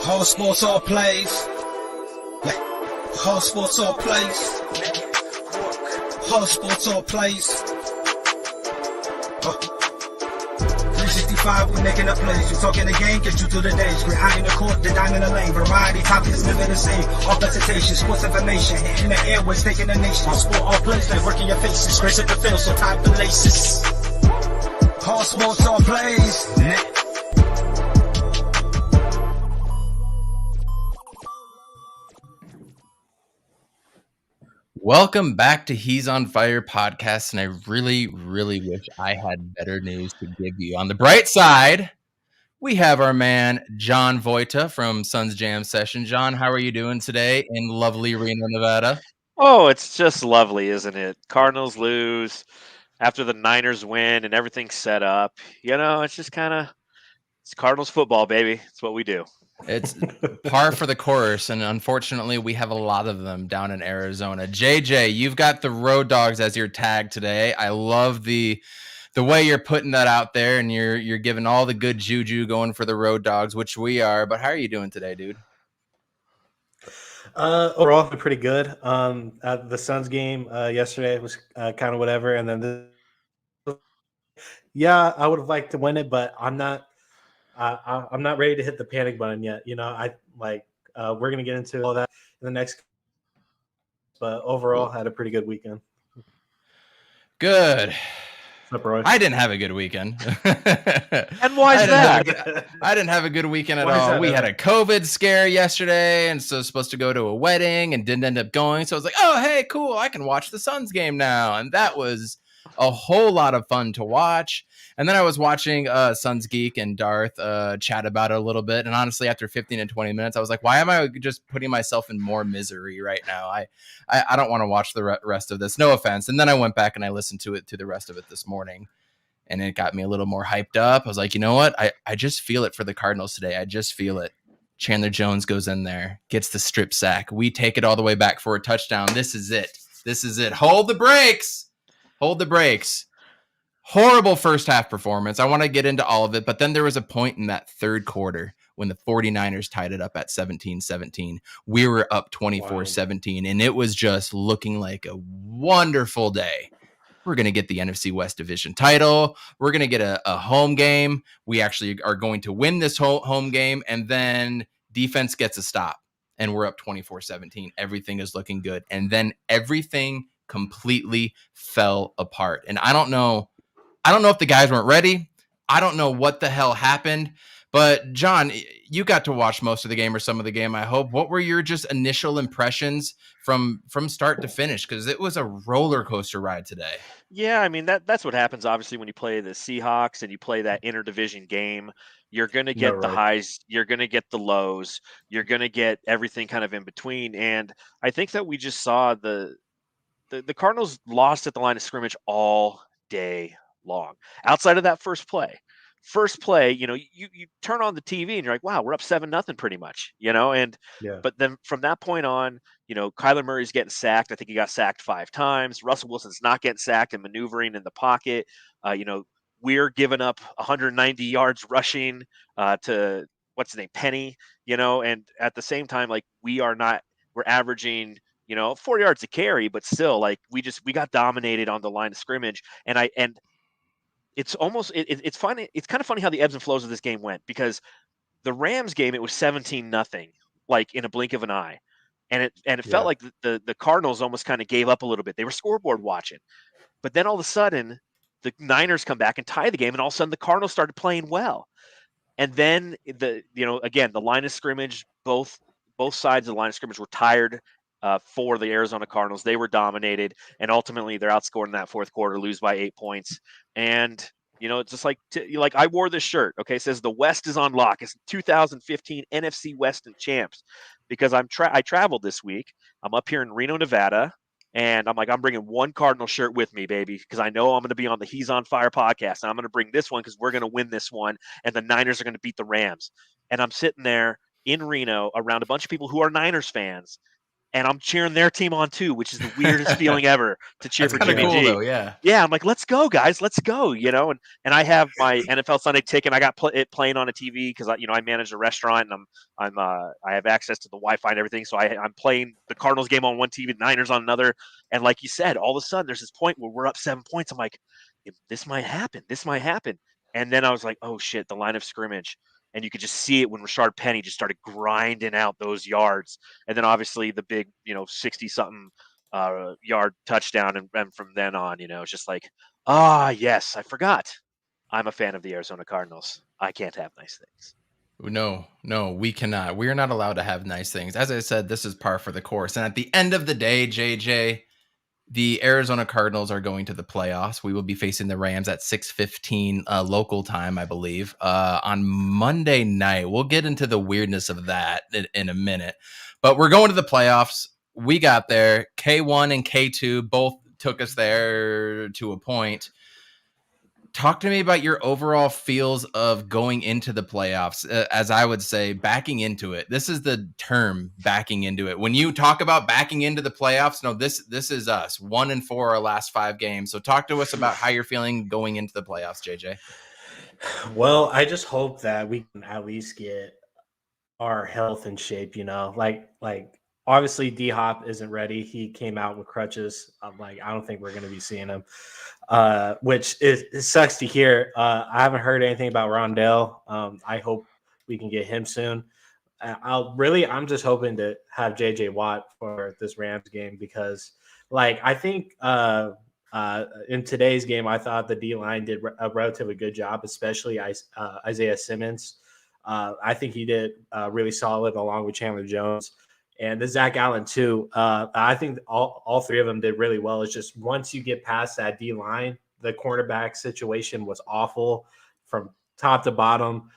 All sports, all plays. Yeah. All sports, all plays. All sports, all plays. 365, we making up plays. You talking the game, get you through the days. We're high in the court, the dime in the lane. Variety, topics, living the same. All presentation, sports information. Hitting the airways, taking the nation. All sport, all plays, like working your faces. Grace at the field, so tie the laces. All sports, all plays. Welcome back to He's on Fire podcast, and I really wish I had better news to give you. On the bright side, we have our man John Voita from Suns Jam Session. John, how are you doing today in lovely Reno, Nevada? Oh, it's just lovely, isn't it? Cardinals lose after the Niners win and everything's set up. You know, it's just it's Cardinals football, baby. It's what we do. It's par for the course, and unfortunately, we have a lot of them down in Arizona. JJ, you've got the Road Dogs as your tag today. I love the way you're putting that out there, and you're giving all the good juju going for the Road Dogs, which we are. But how are you doing today, dude? Overall, pretty good. The Suns game yesterday was kind of whatever, and then I would have liked to win it, but I'm not ready to hit the panic button yet. You know, we're gonna get into all that in the next. But overall, had a pretty good weekend. Good. What's up, Roy? I didn't have a good weekend. And why is that? I didn't have a good weekend at all. We had a COVID scare yesterday, and so I was supposed to go to a wedding and didn't end up going. So I was like, oh, hey, cool. I can watch the Suns game now. And that was a whole lot of fun to watch. And then I was watching Suns Geek and Darth chat about it a little bit. And honestly, after 15 and 20 minutes, I was like, why am I just putting myself in more misery right now? I don't want to watch the rest of this. No offense. And then I went back and I listened to the rest of it this morning. And it got me a little more hyped up. I was like, you know what? I just feel it for the Cardinals today. I just feel it. Chandler Jones goes in there, gets the strip sack. We take it all the way back for a touchdown. This is it. This is it. Hold the brakes. Hold the brakes. Horrible first half performance. I want to get into all of it, but then there was a point in that third quarter when the 49ers tied it up at 17-17. We were up 24-17, and it was just looking like a wonderful day. We're going to get the NFC West Division title. We're going to get a home game. We actually are going to win this home game, and then defense gets a stop, and we're up 24-17. Everything is looking good, and then everything completely fell apart. And I don't know if the guys weren't ready. I don't know what the hell happened. But John, you got to watch most of the game or some of the game, I hope. What were your just initial impressions from start to finish? Because it was a roller coaster ride today. Yeah, I mean that's what happens obviously when you play the Seahawks and you play that interdivision game. You're going to get the highs, you're going to get the lows, you're going to get everything kind of in between. And I think that we just saw the Cardinals lost at the line of scrimmage all day long. Outside of that first play, you know, you turn on the TV and you're like, wow, we're up 7-0 pretty much, you know, but then from that point on, you know, Kyler Murray's getting sacked. I think he got sacked 5 times. Russell Wilson's not getting sacked and maneuvering in the pocket. You know, we're giving up 190 yards rushing to what's his name, Penny, you know, and at the same time, like we're averaging, you know, 4 yards a carry, but still like we got dominated on the line of scrimmage. And it's almost it's funny. It's kind of funny how the ebbs and flows of this game went, because the Rams game, it was 17-0, like in a blink of an eye. And it felt like the Cardinals almost kind of gave up a little bit. They were scoreboard watching. But then all of a sudden, the Niners come back and tie the game, and all of a sudden the Cardinals started playing well. And then again, the line of scrimmage, both sides of the line of scrimmage were tired for the Arizona Cardinals. They were dominated, and ultimately they're outscored in that fourth quarter, lose by 8 points. And you know, it's just like I wore this shirt. Okay, it says the West is on lock. It's 2015 NFC Western champs, because I traveled this week. I'm up here in Reno, Nevada, and I'm like, I'm bringing one Cardinal shirt with me, baby, because I know I'm going to be on the He's on Fire podcast, and I'm going to bring this one because we're going to win this one, and the Niners are going to beat the Rams. And I'm sitting there in Reno around a bunch of people who are Niners fans, and I'm cheering their team on too, which is the weirdest feeling ever to cheer That's for Jimmy cool, G. though, yeah. Yeah, I'm like, let's go, guys, let's go, and I have my NFL Sunday ticket. I got it playing on a TV because I manage a restaurant, and I have access to the Wi-Fi and everything, so I'm playing the Cardinals game on one TV, the Niners on another, and like you said, all of a sudden there's this point where we're up 7 points. I'm like, this might happen, and then I was like, oh shit, the line of scrimmage. And you could just see it when Rashard Penny just started grinding out those yards. And then obviously the big, 60-something yard touchdown. And from then on, it's just like, yes, I forgot. I'm a fan of the Arizona Cardinals. I can't have nice things. No, we cannot. We are not allowed to have nice things. As I said, this is par for the course. And at the end of the day, JJ, the Arizona Cardinals are going to the playoffs. We will be facing the Rams at 6:15 local time, I believe, on Monday night. We'll get into the weirdness of that in a minute. But we're going to the playoffs. We got there. K1 and K2 both took us there to a point. Talk to me about your overall feels of going into the playoffs, as I would say, backing into it. This is the term, backing into it. When you talk about backing into the playoffs, no, this is us. 1-4 our last 5 games. So talk to us about how you're feeling going into the playoffs, JJ. Well, I just hope that we can at least get our health in shape, like obviously D-Hop isn't ready. He came out with crutches. I'm like, I don't think we're going to be seeing him. Which it sucks to hear. I haven't heard anything about Rondell. I hope we can get him soon. I'm just hoping to have JJ Watt for this Rams game because, I think in today's game, I thought the D-line did a relatively good job, especially Isaiah Simmons. I think he did really solid along with Chandler Jones. And the Zach Allen, too. I think all 3 of them did really well. It's just once you get past that D-line, the cornerback situation was awful from top to bottom.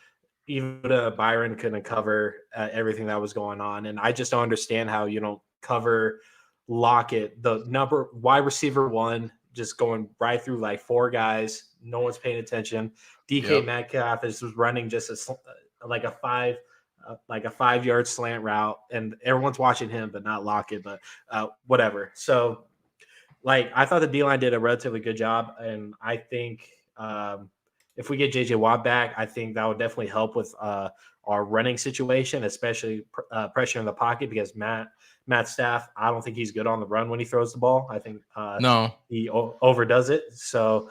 Even Byron couldn't cover everything that was going on. And I just don't understand how you don't cover Lockett, the number wide receiver 1, just going right through 4 guys. No one's paying attention. DK Metcalf was running just like a 5-yard slant route, and everyone's watching him, but not Lockett, but whatever. So, I thought the D-line did a relatively good job, and I think if we get JJ Watt back, I think that would definitely help with our running situation, especially pressure in the pocket, because Matt Staff, I don't think he's good on the run when he throws the ball. I think he overdoes it. So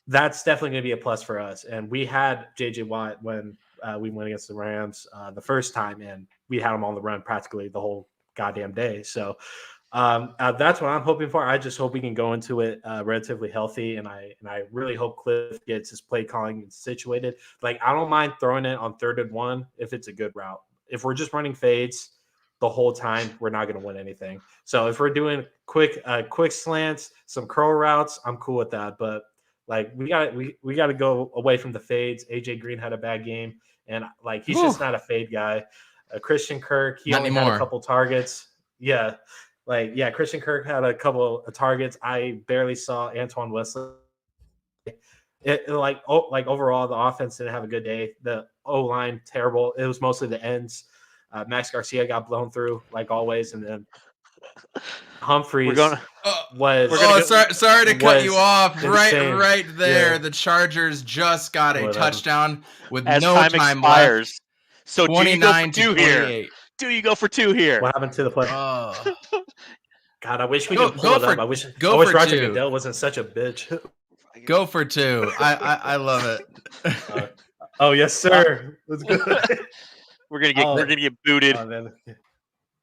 that's definitely going to be a plus for us. And we had JJ Watt when we went against the Rams the first time, and we had him on the run practically the whole goddamn day. So that's what I'm hoping for. I just hope we can go into it relatively healthy, and I really hope Cliff gets his play calling situated. I don't mind throwing it on 3rd and 1 if it's a good route. If we're just running fades the whole time, we're not going to win anything. So if we're doing quick slants, some curl routes, I'm cool with that. But we got to go away from the fades. AJ Green had a bad game, and he's just not a fade guy. Christian Kirk, he only had a couple targets. Yeah. Christian Kirk had a couple of targets. I barely saw Antoine Wesley. Overall, the offense didn't have a good day. The O-line, terrible. It was mostly the ends. Max Garcia got blown through, like always, and then Humphreys sorry to cut you off. Insane. Right there. Yeah. The Chargers just got a touchdown with as no time expires. left. So 29 do you go for 2 here? Do you go for 2 here? What happened to the play? Oh. God, I wish we could pull it up. I wish Roger Goodell wasn't such a bitch. Go for 2. I love it. Oh yes, sir. Let's go. We're gonna get booted.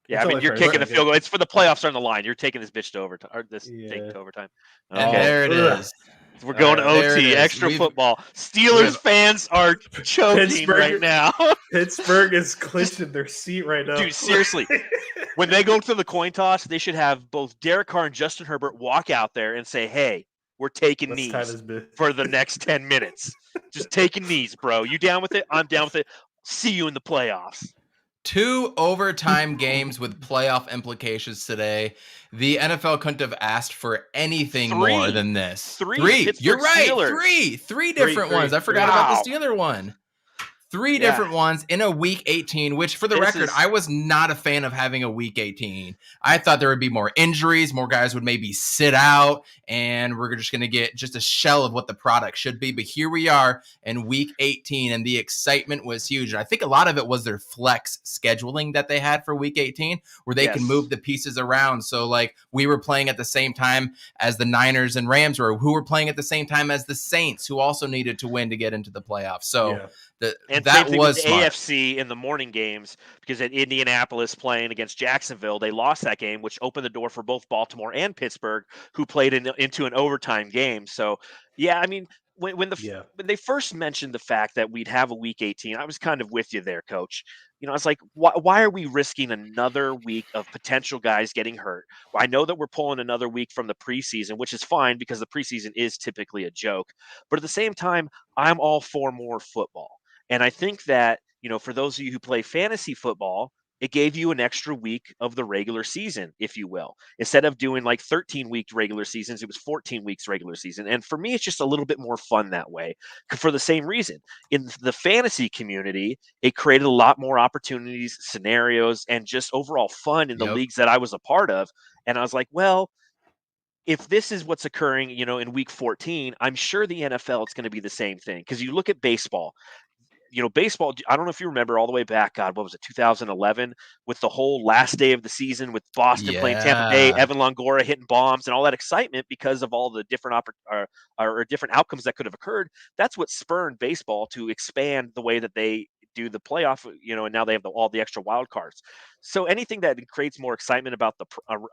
Yeah, you're kicking the field goal. It's for the playoffs on the line. You're taking this bitch to overtime, or this thing to overtime. Okay. And there it is. We're going to OT, extra football. Steelers fans are choking right now. Pittsburgh is clinching their seat right now. Dude, seriously. When they go to the coin toss, they should have both Derek Carr and Justin Herbert walk out there and say, hey, we're taking knees for the next 10 minutes. Just taking knees, bro. You down with it? I'm down with it. See you in the playoffs. 2 overtime games with playoff implications today. The NFL couldn't have asked for anything more than this. 3. You're right. Steelers. 3 different ones. I forgot about the Steeler one. 3 Yeah. different ones in a week 18, which for the record, I was not a fan of having a week 18. I thought there would be more injuries, more guys would maybe sit out, and we're just going to get just a shell of what the product should be. But here we are in week 18, and the excitement was huge. And I think a lot of it was their flex scheduling that they had for week 18, where they can move the pieces around. So like we were playing at the same time as the Niners and Rams were, who were playing at the same time as the Saints, who also needed to win to get into the playoffs. So and that same thing was with the smart. AFC in the morning games, because at Indianapolis playing against Jacksonville, they lost that game, which opened the door for both Baltimore and Pittsburgh, who played into an overtime game. So, yeah, I mean, when they first mentioned the fact that we'd have a week 18, I was kind of with you there, Coach. You know, I was like, why are we risking another week of potential guys getting hurt? Well, I know that we're pulling another week from the preseason, which is fine because the preseason is typically a joke. But at the same time, I'm all for more football. And I think that, you know, for those of you who play fantasy football, it gave you an extra week of the regular season, if you will. Instead of doing like 13-week regular seasons, it was 14 weeks regular season. And for me, it's just a little bit more fun that way for the same reason. In the fantasy community, it created a lot more opportunities, scenarios, and just overall fun in the leagues that I was a part of. And I was like, well, if this is what's occurring, you know, in week 14, I'm sure the NFL, it's going to be the same thing. Because you look at baseball, you know, baseball, I don't know if you remember all the way back, God, what was it, 2011, with the whole last day of the season with Boston playing Tampa Bay, Evan Longoria hitting bombs and all that excitement because of all the different or different outcomes that could have occurred. That's what spurred baseball to expand the way that they do the playoff, you know, and now they have all the extra wild cards. So anything that creates more excitement about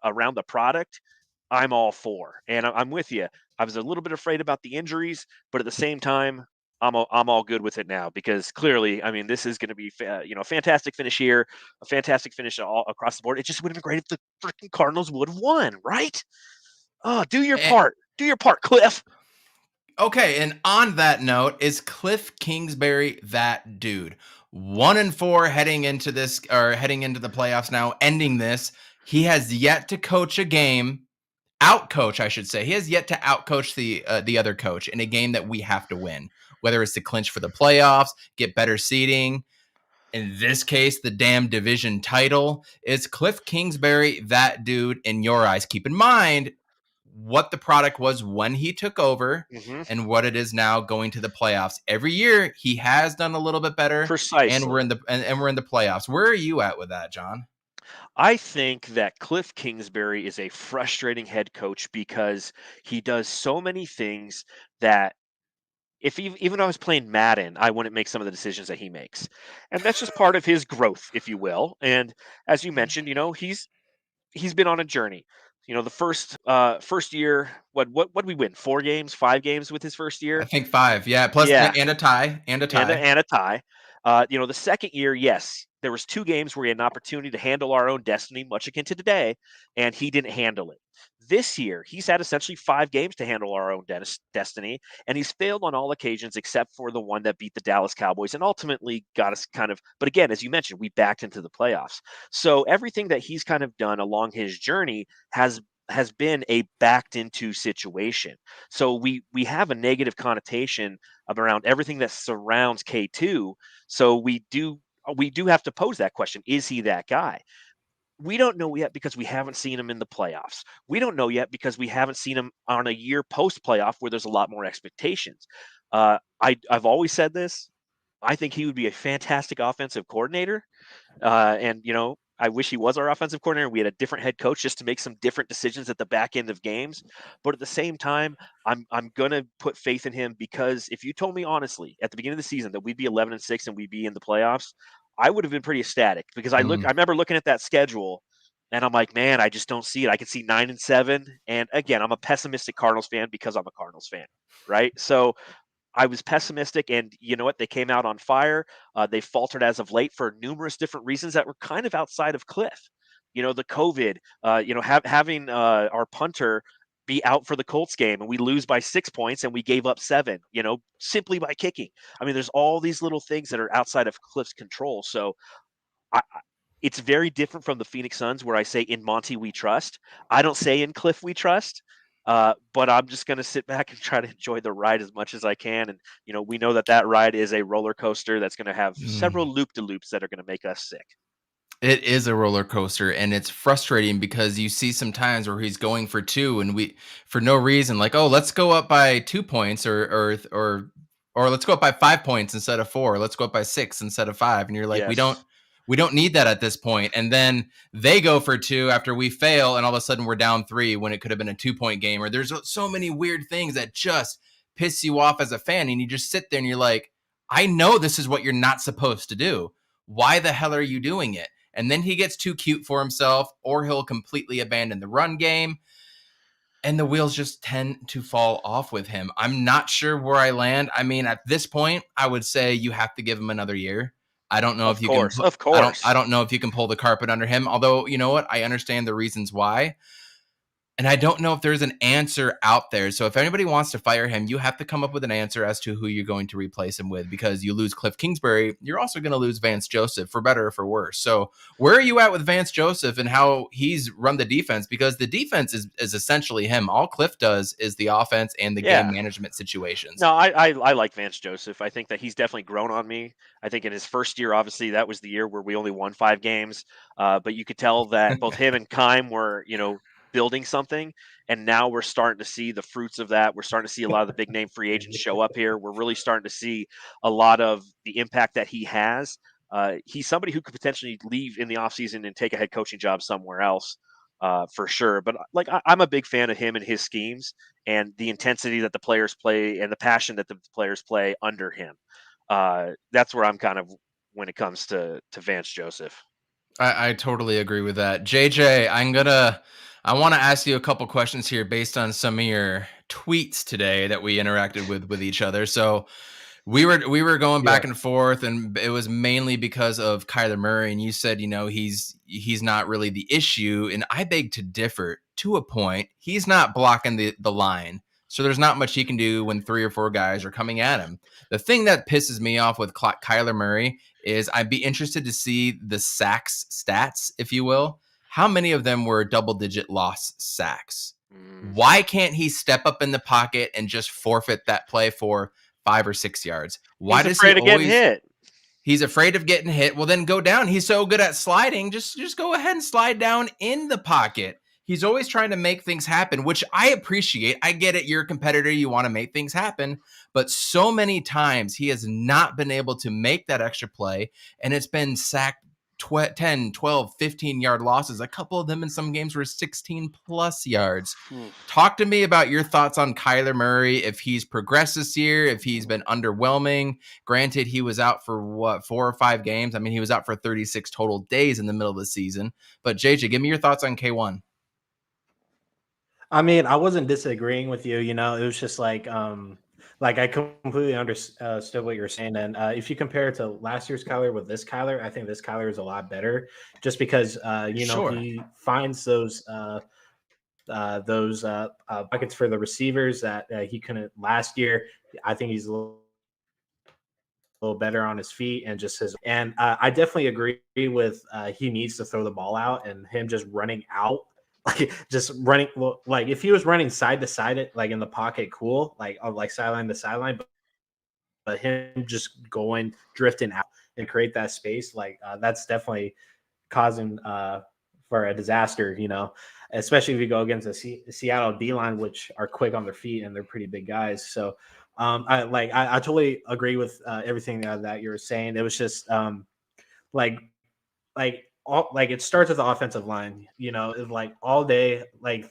around the product, I'm all for. And I'm with you. I was a little bit afraid about the injuries, but at the same time, I'm all good with it now, because clearly, I mean, this is going to be you know, a fantastic finish here, a fantastic finish all across the board. It just would have been great if the freaking Cardinals would have won, right? Oh, do your part, Cliff. Okay, and on that note, is Cliff Kingsbury that dude? 1-4 heading into this, or heading into the playoffs now, ending this. He has yet to coach a game, outcoach, I should say. He has yet to outcoach the other coach in a game that we have to win, whether it's to clinch for the playoffs, get better seeding. In this case, the damn division title. Is Cliff Kingsbury that dude in your eyes? Keep in mind what the product was when he took over and what it is now going to the playoffs. Every year he has done a little bit better. Precisely. And we're in the playoffs. Where are you at with that, John? I think that Cliff Kingsbury is a frustrating head coach because he does so many things that if even I was playing Madden, I wouldn't make some of the decisions that he makes. And that's just part of his growth, if you will. And as you mentioned, you know, he's been on a journey. You know, the first year, what did we win? 4 games, 5 games with his first I year? think 5. Yeah, plus Yeah. and a tie. And a tie. And a tie. You know, the second year, yes, there was 2 games where we had an opportunity to handle our own destiny, much akin to today, and he didn't handle it. This year, he's had essentially 5 games to handle our own destiny, and he's failed on all occasions except for the one that beat the Dallas Cowboys and ultimately got us kind of, but again, as you mentioned, we backed into the playoffs. So everything that he's kind of done along his journey has been a backed into situation. So we have a negative connotation around everything that surrounds K2. So we do have to pose that question: is he that guy? We don't know yet because we haven't seen him in the playoffs. We don't know yet because we haven't seen him on a year post playoff where there's a lot more expectations. I've always said this. I think he would be a fantastic offensive coordinator. And you know, I wish he was our offensive coordinator. We had a different head coach just to make some different decisions at the back end of games. But at the same time, I'm gonna put faith in him, because if you told me honestly at the beginning of the season that we'd be 11-6 and we'd be in the playoffs, I would have been pretty ecstatic, because I remember looking at that schedule and I'm like, man, I just don't see it. I can see 9-7. And again, I'm a pessimistic Cardinals fan because I'm a Cardinals fan, right? So I was pessimistic, and you know what? They came out on fire. They faltered as of late for numerous different reasons that were kind of outside of Cliff. You know, the COVID, you know, having our punter be out for the Colts game and we lose by 6 points and we gave up 7, you know, simply by kicking. I mean, there's all these little things that are outside of Cliff's control. So it's very different from the Phoenix Suns, where I say in Monty we trust. I don't say in Cliff we trust. But I'm just going to sit back and try to enjoy the ride as much as I can. And, we know that ride is a roller coaster that's going to have several loop-de-loops that are going to make us sick. It is a roller coaster, and it's frustrating because you see some times where he's going for 2 and we, for no reason, like, oh, let's go up by 2 points or let's go up by 5 points instead of 4. Let's go up by 6 instead of 5. And you're like, Yes. we don't need that at this point. And then they go for 2 after we fail, and all of a sudden we're down 3 when it could have been a 2-point game. Or there's so many weird things that just piss you off as a fan, and you just sit there and you're like, I know this is what you're not supposed to do. Why the hell are you doing it? And then he gets too cute for himself, or he'll completely abandon the run game. And the wheels just tend to fall off with him. I'm not sure where I land. I mean, at this point, I would say you have to give him another year. I don't know if you can. Of course. I don't know if you can pull the carpet under him. Although, you know what? I understand the reasons why. And I don't know if there's an answer out there. So if anybody wants to fire him, you have to come up with an answer as to who you're going to replace him with, because you lose Cliff Kingsbury. You're also going to lose Vance Joseph, for better or for worse. So where are you at with Vance Joseph and how he's run the defense? Because the defense is essentially him. All Cliff does is the offense and the game management situations. No, I like Vance Joseph. I think that he's definitely grown on me. I think in his first year, obviously, that was the year where we only won 5 games. But you could tell that both him and Keim were, building something, and now we're starting to see the fruits of that. We're starting to see a lot of the big name free agents show up here. We're really starting to see a lot of the impact that he has. He's somebody who could potentially leave in the offseason and take a head coaching job somewhere else, for sure. But I'm a big fan of him and his schemes and the intensity that the players play and the passion that the players play under him. That's where I'm kind of when it comes to Vance Joseph. I totally agree with that. JJ, I want to ask you a couple questions here based on some of your tweets today that we interacted with each other. So we were going back and forth, and it was mainly because of Kyler Murray. And you said, he's not really the issue. And I beg to differ to a point. He's not blocking the line. So there's not much he can do when 3 or 4 guys are coming at him. The thing that pisses me off with Kyler Murray is I'd be interested to see the sacks stats, if you will. How many of them were double-digit loss sacks? Why can't he step up in the pocket and just forfeit that play for 5 or 6 yards? Why He's afraid of getting hit. He's afraid of getting hit. Well, then go down. He's so good at sliding. Just go ahead and slide down in the pocket. He's always trying to make things happen, which I appreciate. I get it. You're a competitor. You want to make things happen. But so many times he has not been able to make that extra play, and it's been sacked 10, 12, 15-yard losses. A couple of them in some games were 16-plus yards. Talk to me about your thoughts on Kyler Murray, if he's progressed this year, if he's been underwhelming. Granted, he was out for 4 or 5 games. I mean, he was out for 36 total days in the middle of the season. But JJ, give me your thoughts on K1. I mean, I wasn't disagreeing with you. It was just like I completely understood what you're saying. And if you compare it to last year's Kyler with this Kyler, I think this Kyler is a lot better, just because he finds those buckets for the receivers that he couldn't last year. I think he's a little better on his feet and just and I definitely agree with he needs to throw the ball out, and him just running out. Just running, like if he was running side to side, like in the pocket, cool, like sideline to sideline, but him just drifting out and create that space, that's definitely causing for a disaster, especially if you go against the Seattle D-line, which are quick on their feet and they're pretty big guys. So I totally agree with everything that you were saying. It was just it starts with the offensive line, all day,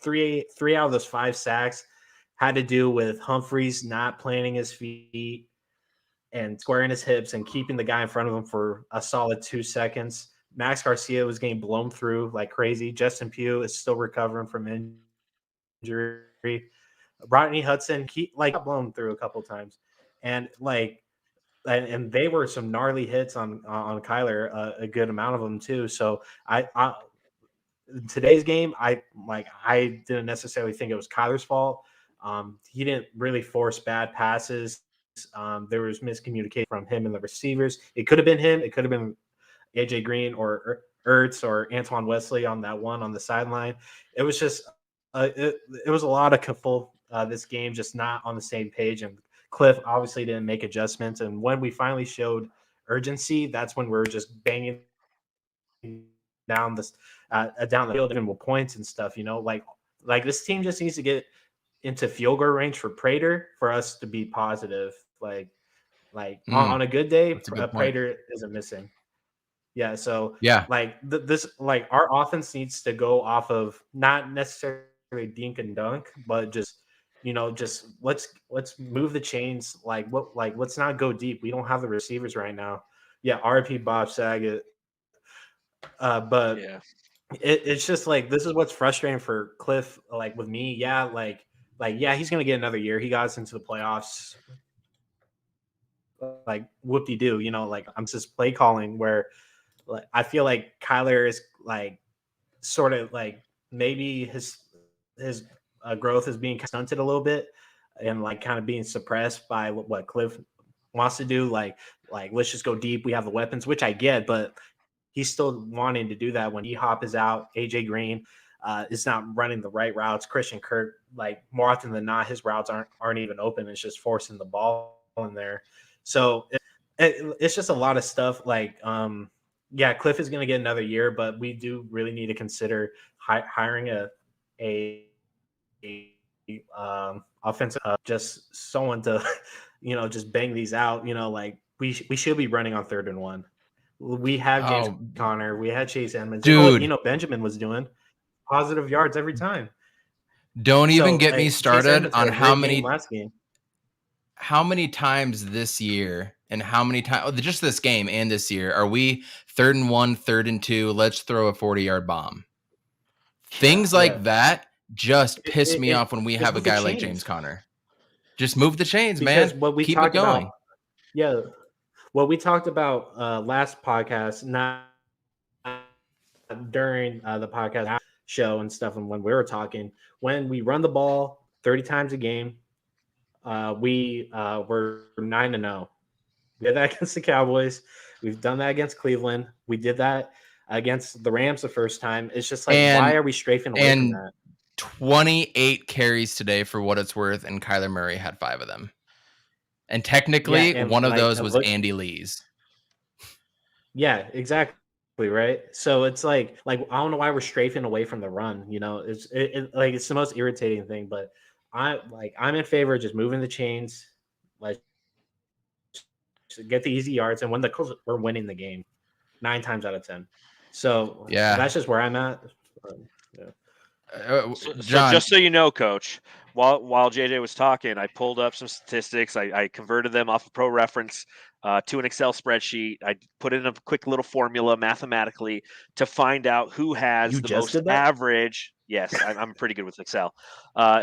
three out of those 5 sacks had to do with Humphreys not planting his feet and squaring his hips and keeping the guy in front of him for a solid 2 seconds. Max Garcia was getting blown through like crazy. Justin Pugh is still recovering from injury. Rodney Hudson, got blown through a couple times. And and they were some gnarly hits on Kyler, a good amount of them too. So today's game, I didn't necessarily think it was Kyler's fault. He didn't really force bad passes. There was miscommunication from him and the receivers. It could have been him. It could have been AJ Green or Ertz or Antoine Wesley on that one on the sideline. It was just it was a lot of couple this game just not on the same page, and Cliff obviously didn't make adjustments. And when we finally showed urgency, that's when we were just banging down down the field and with points and stuff. Like this team just needs to get into field goal range for Prater for us to be positive. Like on a good day, Prater isn't missing. Yeah, so yeah, like this, like our offense needs to go off of not necessarily dink and dunk, but just let's move the chains. Let's not go deep. We don't have the receivers right now. Yeah, RP Bob Saget. But Yeah. it's just like this is what's frustrating for Cliff. Like with me, yeah, yeah, he's gonna get another year. He got us into the playoffs. Like whoop-de-doo, like I'm just play calling where like I feel like Kyler is like sort of like maybe his growth is being stunted a little bit and like kind of being suppressed by what Cliff wants to do. Like let's just go deep. We have the weapons, which I get, but he's still wanting to do that when E-Hop is out. AJ Green is not running the right routes. Christian Kirk, like more often than not, his routes aren't even open. It's just forcing the ball in there. So it's just a lot of stuff. Like, yeah, Cliff is going to get another year, but we do really need to consider hiring a offensive, just someone to, just bang these out. Like we should be running on 3rd and 1. We have James Conner. We had Chase Edmonds. Dude, Benjamin was doing positive yards every time. Don't even get me started on how many times this year and how many times just this game and this year are we 3rd and 1, 3rd and 2. Let's throw a 40-yard bomb. Things like that just piss me off when we have a guy like James Conner. Just move the chains, because man. What we keep it going. What we talked about last podcast, not during the podcast show and stuff, and when we were talking, when we run the ball 30 times a game, we were 9-0. We did that against the Cowboys. We've done that against Cleveland. We did that against the Rams the first time. It's just like, why are we strafing away from that? 28 carries today for what it's worth, and Kyler Murray had 5 of them. And technically, one of those was Andy Lee's. Yeah, exactly, right? So it's like I don't know why we're strafing away from the run. It's the most irritating thing. But I'm in favor of just moving the chains, like get the easy yards, and when we're winning the game 9 times out of 10. So yeah, that's just where I'm at. So just so you know, Coach, while JJ was talking, I pulled up some statistics. I converted them off of Pro Reference to an Excel spreadsheet. I put in a quick little formula mathematically to find out who has the most average. Yes, I'm pretty good with Excel.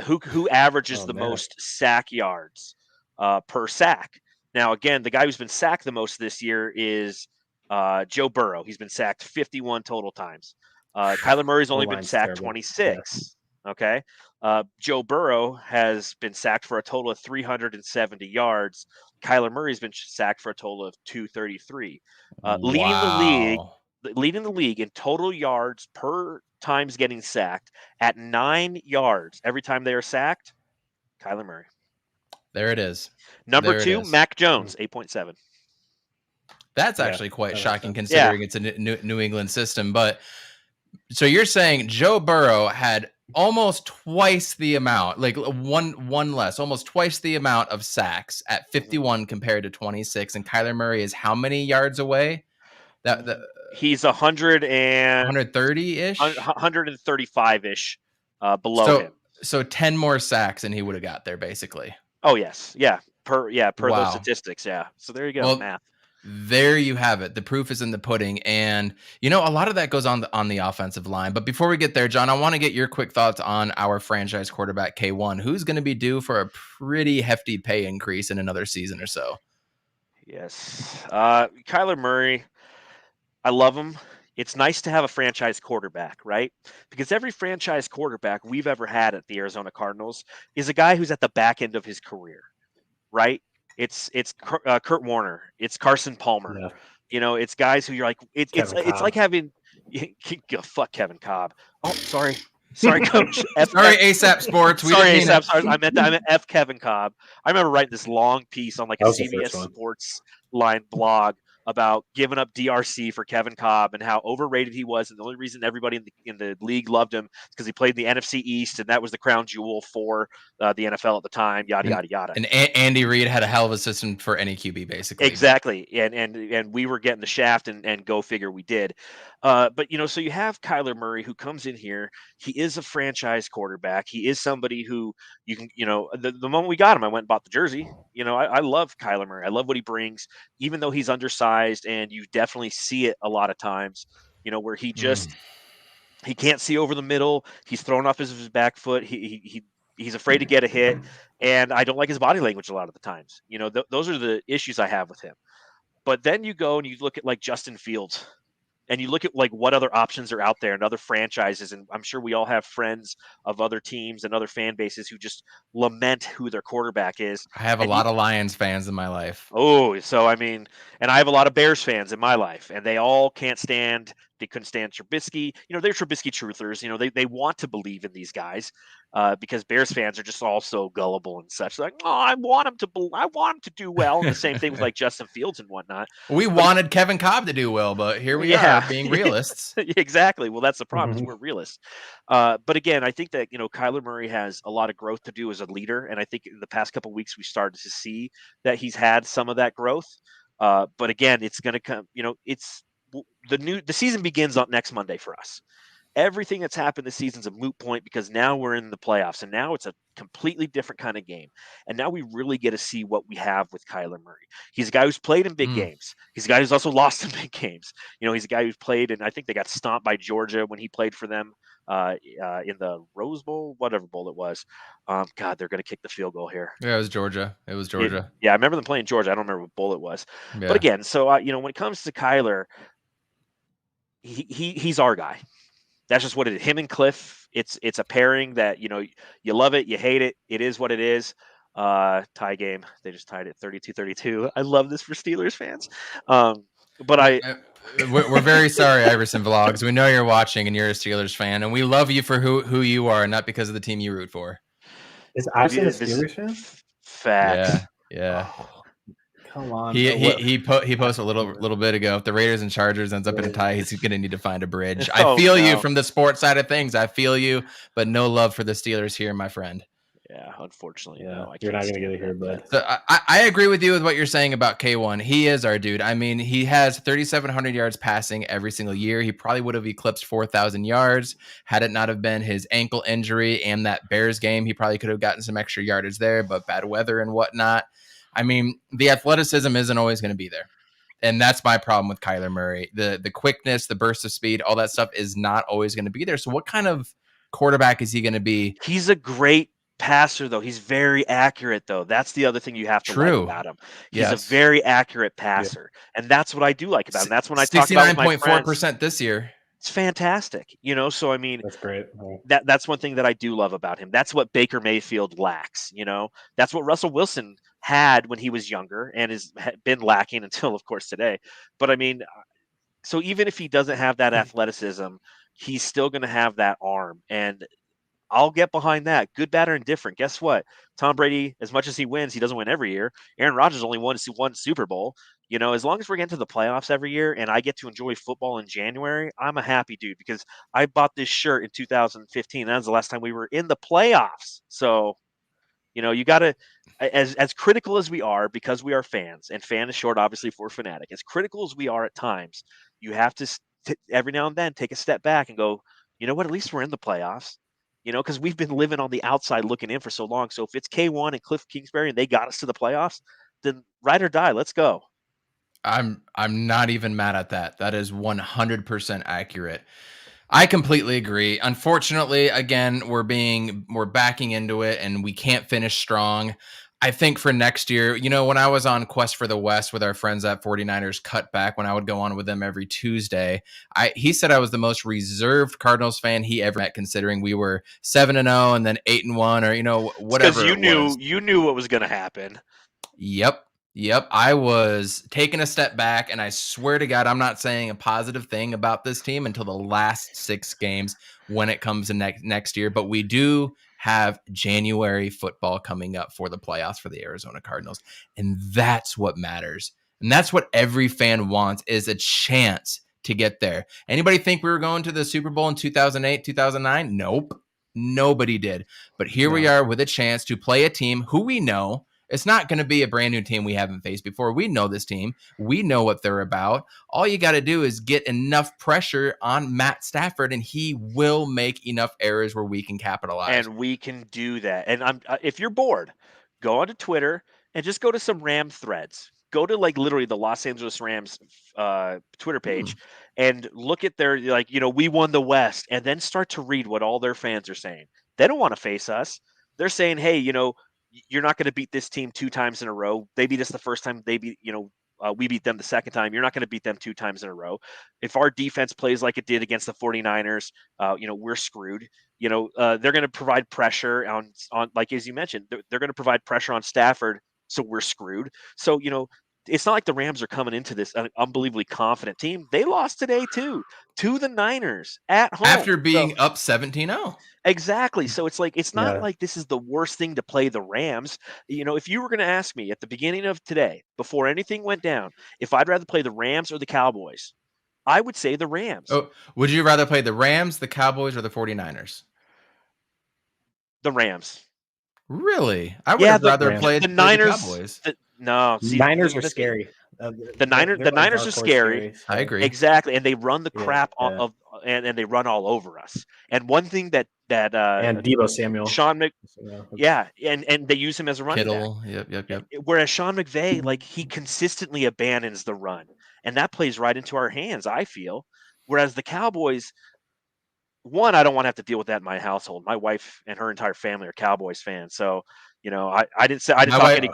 Who averages the most sack yards per sack? Now, again, the guy who's been sacked the most this year is Joe Burrow. He's been sacked 51 total times. Kyler Murray's only been sacked 26. Yeah. Okay. Joe Burrow has been sacked for a total of 370 yards. Kyler Murray's been sacked for a total of 233. Leading the league in total yards per times getting sacked at 9 yards every time they are sacked. Kyler Murray. There it is. Number 2, Mac Jones, 8.7. That's actually quite shocking considering it's a New England system. But so you're saying Joe Burrow had almost twice the amount, like one less, almost twice the amount of sacks at 51 compared to 26, and Kyler Murray is how many yards away? He's 130-ish, 135-ish below him. So 10 more sacks and he would have got there basically. Oh yes, per those statistics, yeah. So there you go, math. There you have it. The proof is in the pudding. And, a lot of that goes on the offensive line. But before we get there, John, I want to get your quick thoughts on our franchise quarterback, K1, who's going to be due for a pretty hefty pay increase in another season or so. Yes. Kyler Murray, I love him. It's nice to have a franchise quarterback, right? Because every franchise quarterback we've ever had at the Arizona Cardinals is a guy who's at the back end of his career, right? It's Kurt Warner, it's Carson Palmer, it's guys who you're like it's like having fuck Kevin Cobb. Oh, sorry, Sorry, Coach. Sorry, ASAP Sports. Sorry, ASAP Sports. I meant F. Kevin Cobb. I remember writing this long piece on like a CBS Sports Line blog about giving up DRC for Kevin Cobb and how overrated he was, and the only reason everybody in the league loved him is because he played in the NFC East, and that was the crown jewel for the NFL at the time. Yada yada yada. And Andy Reid had a hell of a system for any QB, basically. Exactly, and we were getting the shaft, and go figure, we did. But so you have Kyler Murray, who comes in here. He is a franchise quarterback. He is somebody who you can, the moment we got him, I went and bought the jersey. I love Kyler Murray. I love what he brings, even though he's undersized, and you definitely see it a lot of times, where he just he can't see over the middle. He's thrown off his back foot. He's afraid to get a hit, and I don't like his body language a lot of the times. Those are the issues I have with him. But then you go and you look at like Justin Fields, and you look at like what other options are out there and other franchises. And I'm sure we all have friends of other teams and other fan bases who just lament who their quarterback is. I have a lot of Lions fans in my life. Oh, so I mean, and I have a lot of Bears fans in my life, and they all can't stand. They couldn't stand Trubisky. They're Trubisky truthers. They want to believe in these guys because Bears fans are just all so gullible and such. Like, oh, I want him to do well. And the same thing with like Justin Fields and whatnot. We wanted Kevin Cobb to do well, but here we are being realists. Exactly. Well, that's the problem. Is we're realists. But again, I think that Kyler Murray has a lot of growth to do as a leader, and I think in the past couple of weeks we started to see that he's had some of that growth. But again, it's going to come. The season begins on next Monday for us. Everything that's happened this season's a moot point because now we're in the playoffs, and now it's a completely different kind of game. And now we really get to see what we have with Kyler Murray. He's a guy who's played in big games. He's a guy who's also lost in big games. He's a guy who's played, and I think they got stomped by Georgia when he played for them in the Rose Bowl, whatever bowl it was. God, they're going to kick the field goal here. Yeah, it was Georgia. I remember them playing Georgia. I don't remember what bowl it was. Yeah. But again, so when it comes to Kyler, he's our guy. That's just what it is. Him and Cliff, it's a pairing that you love it, you hate it. It is what it is. Tie game. They just tied it 32-32. I love this for Steelers fans. But we're very sorry, Iverson Vlogs. We know you're watching and you're a Steelers fan, and we love you for who you are, not because of the team you root for. Is Iverson a Steelers fan? Facts. Yeah. Oh, come on. He posted a little bit ago. If the Raiders and Chargers ends up in a tie, he's going to need to find a bridge. I feel you from the sports side of things. I feel you, but no love for the Steelers here, my friend. Yeah, unfortunately, no. You're not going to get it here, bud. So I agree with you with what you're saying about K1. He is our dude. I mean, he has 3,700 yards passing every single year. He probably would have eclipsed 4,000 yards had it not have been his ankle injury and that Bears game. He probably could have gotten some extra yardage there, but bad weather and whatnot. I mean, the athleticism isn't always going to be there. And that's my problem with Kyler Murray. The quickness, the burst of speed, all that stuff is not always going to be there. So what kind of quarterback is he going to be? He's a great passer, though. He's very accurate, though. That's the other thing you have to like about him. He's a very accurate passer. Yeah. And that's what I do like about him. That's when I talk about 69.4% this year. It's fantastic, so I mean, that's great. That's one thing that I do love about him. That's what Baker Mayfield lacks, That's what Russell Wilson had when he was younger and has been lacking until, of course, today. But I mean, so even if he doesn't have that athleticism, he's still going to have that arm, and I'll get behind that. Good, bad, or indifferent. Guess what? Tom Brady, as much as he wins, he doesn't win every year. Aaron Rodgers only won one Super Bowl. As long as we're getting to the playoffs every year and I get to enjoy football in January, I'm a happy dude because I bought this shirt in 2015. That was the last time we were in the playoffs. So, you got to, as critical as we are, because we are fans, and fan is short, obviously, for fanatic. As critical as we are at times, you have to every now and then take a step back and go, you know what? At least we're in the playoffs. Because we've been living on the outside looking in for so long. So if it's K1 and Cliff Kingsbury and they got us to the playoffs, then ride or die. Let's go. I'm not even mad at that. That is 100% accurate. I completely agree. Unfortunately, again, we're backing into it and we can't finish strong. I think for next year, when I was on Quest for the West with our friends at 49ers Cutback, when I would go on with them every Tuesday, he said I was the most reserved Cardinals fan he ever met, considering we were 7-0 and then 8-1, or whatever. Because you knew what was going to happen. Yep. Yep, I was taking a step back, and I swear to God, I'm not saying a positive thing about this team until the last 6 games when it comes to next year. But we do have January football coming up for the playoffs for the Arizona Cardinals, and that's what matters. And that's what every fan wants, is a chance to get there. Anybody think we were going to the Super Bowl in 2008, 2009? Nope. Nobody did. But here we are with a chance to play a team who we know. It's not going to be a brand new team we haven't faced before. We know this team. We know what they're about. All you got to do is get enough pressure on Matt Stafford, and he will make enough errors where we can capitalize. And we can do that. And if you're bored, go onto Twitter and just go to some Ram threads. Go to like literally the Los Angeles Rams Twitter page and look at their, like, we won the West, and then start to read what all their fans are saying. They don't want to face us. They're saying, hey, you're not going to beat this team 2 times in a row. They beat us the first time. They beat, we beat them the second time. You're not going to beat them 2 times in a row. If our defense plays like it did against the 49ers, we're screwed. They're going to provide pressure on like, as you mentioned, they're going to provide pressure on Stafford. So we're screwed. So, it's not like the Rams are coming into this unbelievably confident team. They lost today too, to the Niners at home. After being up 17-0. Exactly. So it's like, it's not like this is the worst thing to play the Rams. If you were going to ask me at the beginning of today, before anything went down, if I'd rather play the Rams or the Cowboys, I would say the Rams. Oh, would you rather play the Rams, the Cowboys, or the 49ers? The Rams. Really? I would have rather played the Niners. The Cowboys. Niners are scary. The Niners are scary. I agree. Exactly, and they run the crap of and they run all over us. And one thing that and Deebo Samuel, and they use him as a running back. Yep. Whereas Sean McVay, like, he consistently abandons the run, and that plays right into our hands, I feel. Whereas the Cowboys, one, I don't want to have to deal with that in my household. My wife and her entire family are Cowboys fans, so I didn't talk any.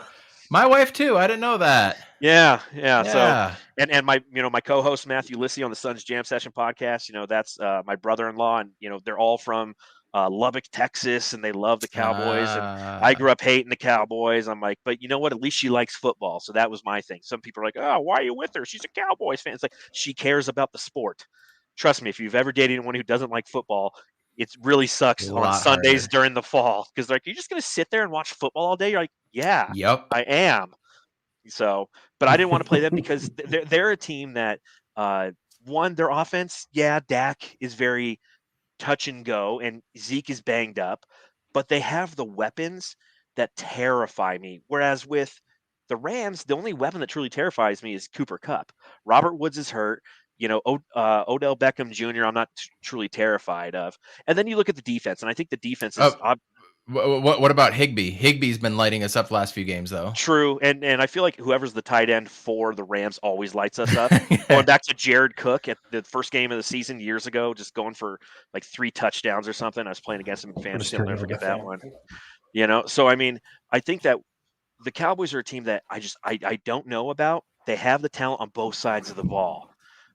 My wife too. I didn't know that. Yeah. So, and my my co-host Matthew Lissy on the Suns Jam Session podcast. That's my brother-in-law, and they're all from Lubbock, Texas, and they love the Cowboys. And I grew up hating the Cowboys. I'm like, but you know what? At least she likes football, so that was my thing. Some people are like, oh, why are you with her? She's a Cowboys fan. It's like, she cares about the sport. Trust me, if you've ever dated anyone who doesn't like football, it really sucks on Sundays during the fall, because they're like, you're just going to sit there and watch football all day? You're like, yeah, yep, I am. So, but I didn't want to play them because they're a team that, one, their offense, Dak is very touch and go, and Zeke is banged up, but they have the weapons that terrify me. Whereas with the Rams, the only weapon that truly terrifies me is Cooper Kupp. Robert Woods is hurt. Odell Beckham Jr., I'm not truly terrified of. And then you look at the defense, and I think the defense is what about Higbee? Higbee's been lighting us up the last few games, though. True, and I feel like whoever's the tight end for the Rams always lights us up. Going back to Jared Cook at the first game of the season years ago, just going for like 3 touchdowns or something. I was playing against him in fantasy. I'll never forget that one. So I mean, I think that the Cowboys are a team that I don't know about. They have the talent on both sides of the ball.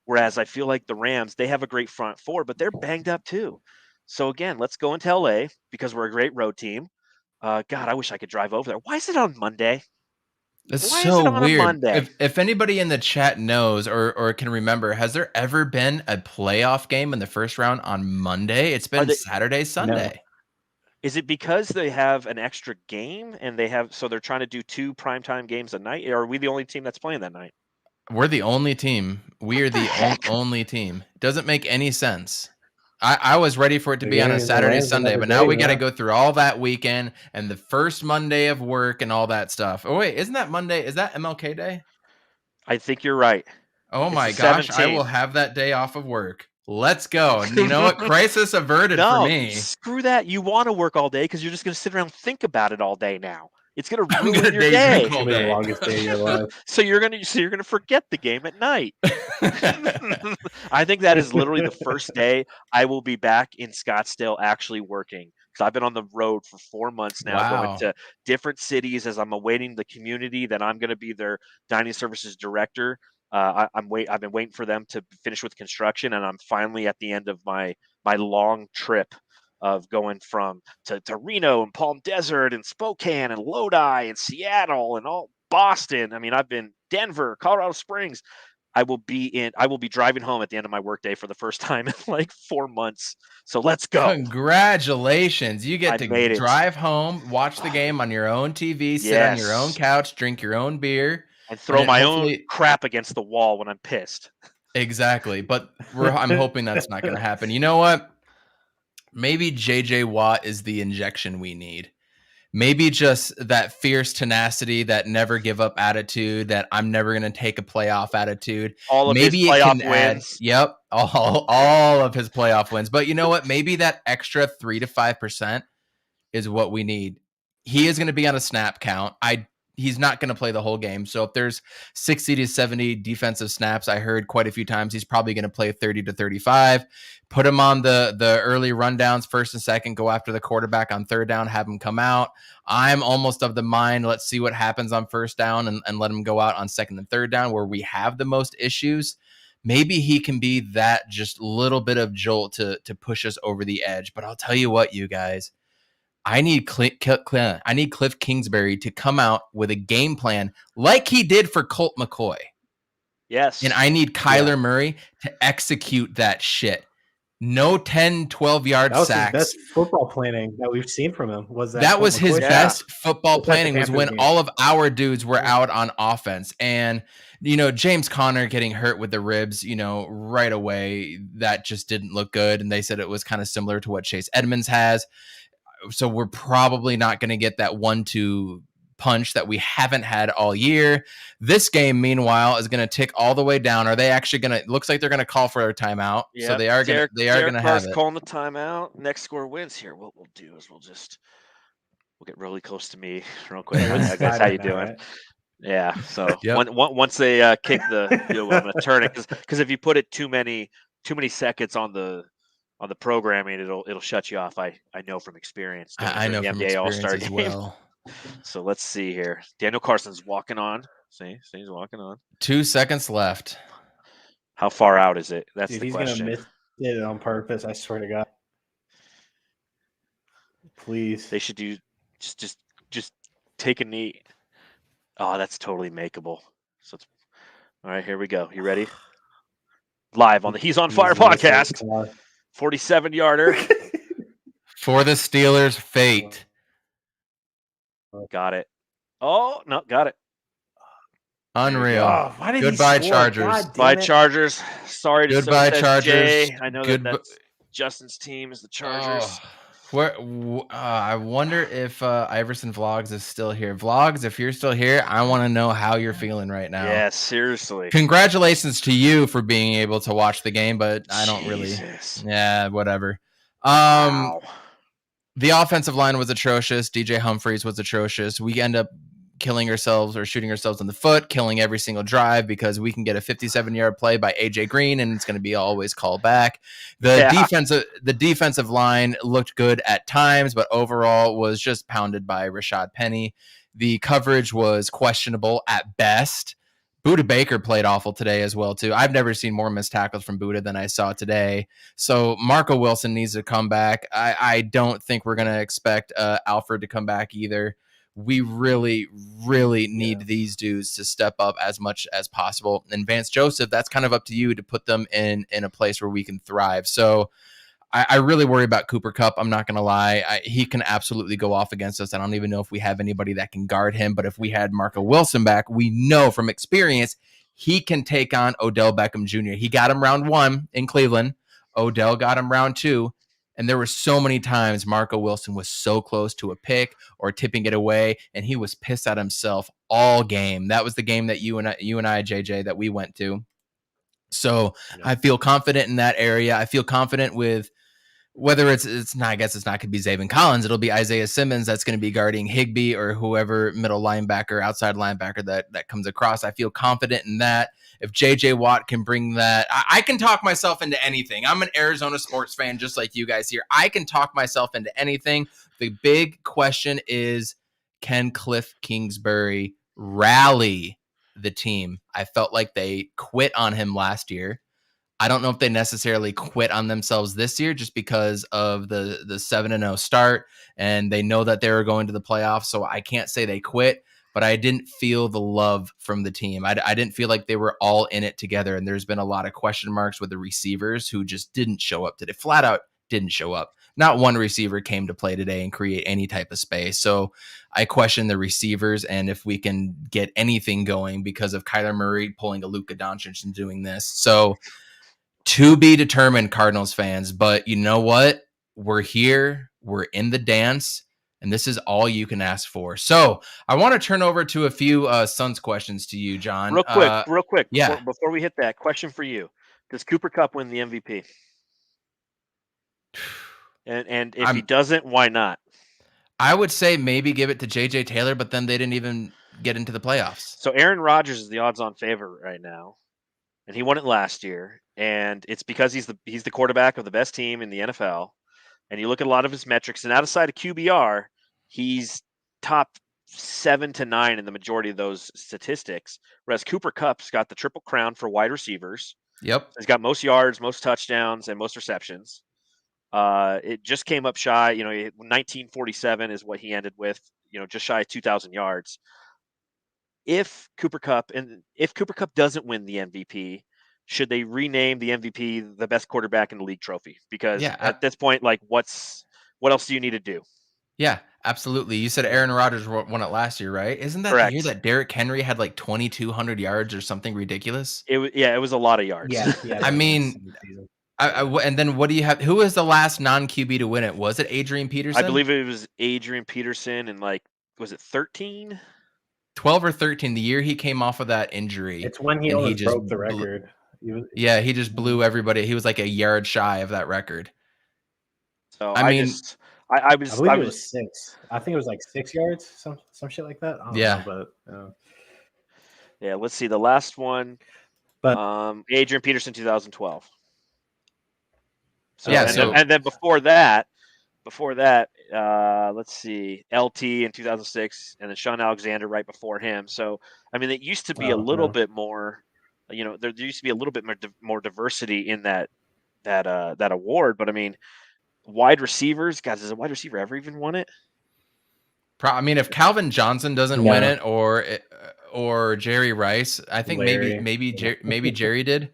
Whereas I feel like the Rams, they have a great front four, but they're banged up too. So again, let's go into LA because we're a great road team. God, I wish I could drive over there. Why is it on Monday? That's so weird. If anybody in the chat knows or can remember, has there ever been a playoff game in the first round on Monday? It's been Saturday, Sunday. No. Is it because they have an extra game and so they're trying to do 2 primetime games a night? Or are we the only team that's playing that night? We're the only team. We are the only team. Doesn't make any sense. I was ready for it to be on a Saturday, Sunday, but now we got to go through all that weekend and the first Monday of work and all that stuff. Oh, wait, isn't that Monday? Is that MLK Day? I think you're right. Oh, my gosh. 17th. I will have that day off of work. Let's go. And you know what? Crisis averted for me. Screw that. You want to work all day because you're just going to sit around and think about it all day now. It's gonna ruin your day. It's gonna be the longest day of your life. So you're gonna forget the game at night. I think that is literally the first day I will be back in Scottsdale actually working, because I've been on the road for 4 months now, going to different cities as I'm awaiting the community that I'm going to be their dining services director. I've been waiting for them to finish with construction, and I'm finally at the end of my long trip of going to Reno and Palm Desert and Spokane and Lodi and Seattle and all Boston. I mean, I've been Denver, Colorado Springs. I will be driving home at the end of my workday for the first time in like 4 months. So let's go. Congratulations. You get to drive home, watch the game on your own TV, sit on your own couch, drink your own beer. And throw my own crap against the wall when I'm pissed. Exactly. But I'm hoping that's not going to happen. You know what? Maybe JJ Watt is the injection we need. Maybe just that fierce tenacity, that never give up attitude, that I'm never going to take a playoff attitude. All of his playoff wins. Yep. All of his playoff wins. But you know what? Maybe that extra 3 to 5% is what we need. He is going to be on a snap count. He's not going to play the whole game. So if there's 60 to 70 defensive snaps, I heard quite a few times, he's probably going to play 30 to 35. Put him on the early rundowns, first and second, go after the quarterback on third down, have him come out. I'm almost of the mind, let's see what happens on first down and let him go out on second and third down where we have the most issues. Maybe he can be that just little bit of jolt to push us over the edge. But I'll tell you what, you guys, I need Cliff Kingsbury to come out with a game plan like he did for Colt McCoy. Yes. And I need Kyler Murray to execute that shit. No 10, 12-yard sacks. That was his best football planning that we've seen from him. That was his best football planning, was when all of our dudes were out on offense. And, James Conner getting hurt with the ribs, right away, that just didn't look good. And they said it was kind of similar to what Chase Edmonds has. So we're probably not going to get that 1-2 punch that we haven't had all year. This game, meanwhile, is going to tick all the way down. Are they actually going to? Looks like they're going to call for a timeout. Yep. So they are going to have it. Calling the timeout. Next score wins here. What we'll do is we'll get really close to me real quick. Guys, how you doing? Right? Yeah. So once they kick the, I'm going to turn it because if you put it too many seconds on the programming, it'll shut you off. I know from experience. I know from NBA All-Star as well. So let's see here. Daniel Carson's walking on. See, he's walking on. 2 seconds left. How far out is it? That's the question. He's gonna miss it on purpose. I swear to God. Please. They should do just take a knee. Oh, that's totally makeable. So all right, here we go. You ready? Live on the He's on Fire podcast. 47-yarder. For the Steelers' fate. Got it. Oh, no, got it. Unreal. Oh, why did Goodbye, Chargers. Bye, Chargers. Sorry to Goodbye, Chargers. Jay. I know that's Justin's team is the Chargers. I wonder if Iverson Vlogs is still here. Vlogs, if you're still here, I want to know how you're feeling right now. Yeah, seriously. Congratulations to you for being able to watch the game, but I don't really. Yeah, whatever. Wow. The offensive line was atrocious. DJ Humphries was atrocious. We end up killing ourselves or shooting ourselves in the foot, killing every single drive because we can get a 57-yard play by AJ Green and it's going to be always called back. The defensive line looked good at times, but overall was just pounded by Rashad Penny. The coverage was questionable at best. Budda Baker played awful today as well, too. I've never seen more missed tackles from Budda than I saw today. So Marco Wilson needs to come back. I don't think we're going to expect Alfred to come back either. We really, really need these dudes to step up as much as possible. And Vance Joseph, that's kind of up to you to put them in a place where we can thrive. So I really worry about Cooper Kupp. I'm not going to lie. He can absolutely go off against us. I don't even know if we have anybody that can guard him. But if we had Marco Wilson back, we know from experience he can take on Odell Beckham Jr. He got him round 1 in Cleveland. Odell got him round 2. And there were so many times Marco Wilson was so close to a pick or tipping it away, and he was pissed at himself all game. That was the game that you and I, JJ, that we went to. So I feel confident in that area. I feel confident with whether it's not, I guess it's not going to be Zaven Collins. It'll be Isaiah Simmons that's going to be guarding Higbee or whoever middle linebacker, outside linebacker that comes across. I feel confident in that. If JJ Watt can bring that, I can talk myself into anything. I'm an Arizona sports fan just like you guys here. I can talk myself into anything. The big question is, can Cliff Kingsbury rally the team? I felt like they quit on him last year. I don't know if they necessarily quit on themselves this year just because of the 7-0 start, and they know that they were going to the playoffs, so I can't say they quit. but I didn't feel the love from the team. I didn't feel like they were all in it together. And there's been a lot of question marks with the receivers who just didn't show up today. Flat out didn't show up. Not one receiver came to play today and create any type of space. So I question the receivers and if we can get anything going because of Kyler Murray pulling a Luka Doncic and doing this. So to be determined, Cardinals fans. But you know what? We're here. We're in the dance. And this is all you can ask for. So I want to turn over to a few Suns questions to you, John. Real quick. Yeah. Before we hit that, question for you. Does Cooper Kupp win the MVP? And if he doesn't, why not? I would say maybe give it to J.J. Taylor, but then they didn't even get into the playoffs. So Aaron Rodgers is the odds-on favorite right now, and he won it last year. And it's because he's the quarterback of the best team in the NFL. And you look at a lot of his metrics, and outside of QBR, he's top 7 to 9 in the majority of those statistics. Whereas Cooper Kupp's got the triple crown for wide receivers. Yep. He's got most yards, most touchdowns, and most receptions. It just came up shy, 1947 is what he ended with, just shy of 2,000 yards. If Cooper Kupp doesn't win the MVP, should they rename the MVP the best quarterback in the league trophy? Because at this point, like, what else do you need to do? Yeah, absolutely. You said Aaron Rodgers won it last year, right? Isn't that Correct. the year that Derrick Henry had like 2,200 yards or something ridiculous? It was a lot of yards. Yeah. I mean, and then what do you have? Who was the last non-QB to win it? Was it Adrian Peterson? I believe it was Adrian Peterson, and was it 13? 12 or 13, the year he came off of that injury. It's when he almost broke the record. He just blew everybody. He was like a yard shy of that record. So I believe it was 6. I think it was like 6 yards, some shit like that. I don't know, but yeah. Let's see the last one. But Adrian Peterson, 2012. And then before that, let's see, LT in 2006, and then Sean Alexander right before him. So I mean, it used to be a little bit more. There used to be a little bit more diversity in that award. But I mean, wide receivers, guys, has a wide receiver ever even won it? I mean, if Calvin Johnson doesn't win it, or Jerry Rice, I think maybe Jerry did.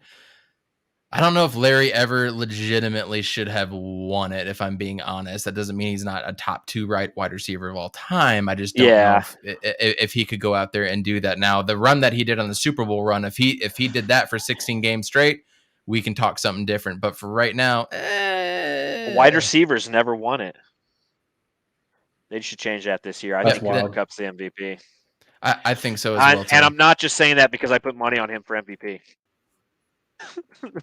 I don't know if Larry ever legitimately should have won it, if I'm being honest. That doesn't mean he's not a top 2 wide receiver of all time. I just don't know if he could go out there and do that. Now, the run that he did on the Super Bowl run, if he did that for 16 games straight, we can talk something different. But for right now, wide receivers never won it. They should change that this year. I think Cooper Kupp's the MVP. I think so as well, too. And I'm not just saying that because I put money on him for MVP.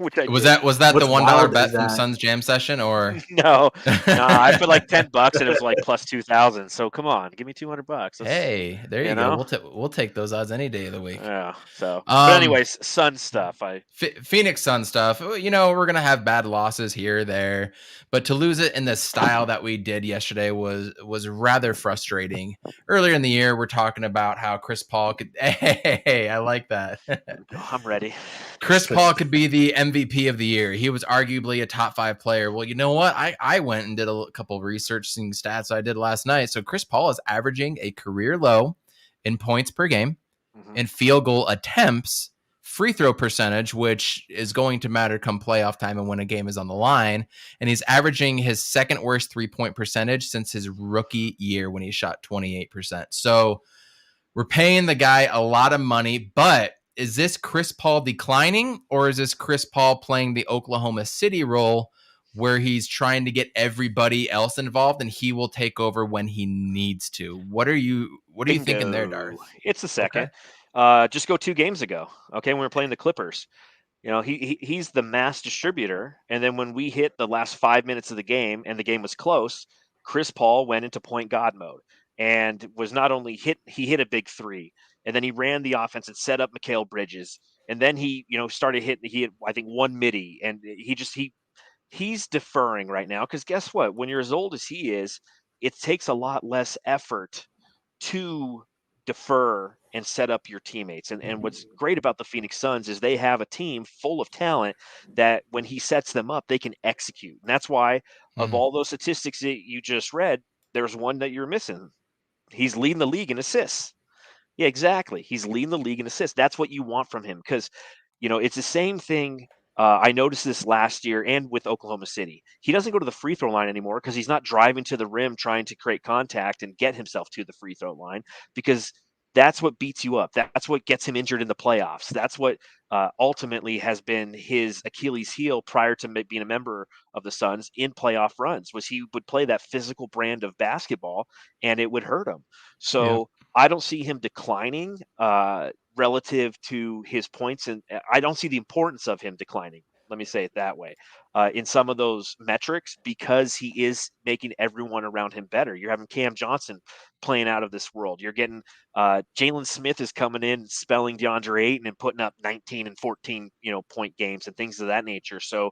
Was that the $1 bet from Suns Jam Session, or no? I put like $10 and it was like plus 2,000. So come on, give me $200. Hey, there you go. We'll take those odds any day of the week. Yeah. So, but anyways, Sun stuff. Phoenix Sun stuff. We're gonna have bad losses here or there, but to lose it in the style that we did yesterday was rather frustrating. Earlier in the year, we're talking about how Chris Paul could. Hey, I like that. I'm ready. Chris Paul could be the MVP of the year. He was arguably a top 5 player. Well, you know what? I went and did a couple of researching stats I did last night. So Chris Paul is averaging a career low in points per game, in field goal attempts, free throw percentage, which is going to matter come playoff time and when a game is on the line. And he's averaging his second worst 3-point percentage since his rookie year when he shot 28%. So we're paying the guy a lot of money, but is this Chris Paul declining, or is this Chris Paul playing the Oklahoma City role where he's trying to get everybody else involved and he will take over when he needs to? What are you thinking there, Darth? It's the second. Okay. Just go 2 games ago. Okay, when we were playing the Clippers. He's the mass distributor, and then when we hit the last 5 minutes of the game and the game was close, Chris Paul went into point God mode and was not only he hit a big 3. And then he ran the offense and set up Mikal Bridges. And then he, started hitting. He had, I think, 1 midi, and he's deferring right now because guess what? When you're as old as he is, it takes a lot less effort to defer and set up your teammates. And what's great about the Phoenix Suns is they have a team full of talent that when he sets them up, they can execute. And that's why of all those statistics that you just read, there's one that you're missing. He's leading the league in assists. Yeah, exactly. He's leading the league in assists. That's what you want from him because, it's the same thing. I noticed this last year and with Oklahoma City. He doesn't go to the free throw line anymore because he's not driving to the rim trying to create contact and get himself to the free throw line because that's what beats you up. That's what gets him injured in the playoffs. That's what ultimately has been his Achilles heel prior to being a member of the Suns in playoff runs was he would play that physical brand of basketball and it would hurt him. Yeah. So I don't see him declining relative to his points, and I don't see the importance of him declining. Let me say it that way. In some of those metrics, because he is making everyone around him better. You're having Cam Johnson playing out of this world. You're getting Jalen Smith is coming in, spelling DeAndre Ayton and putting up 19 and 14, point games and things of that nature. So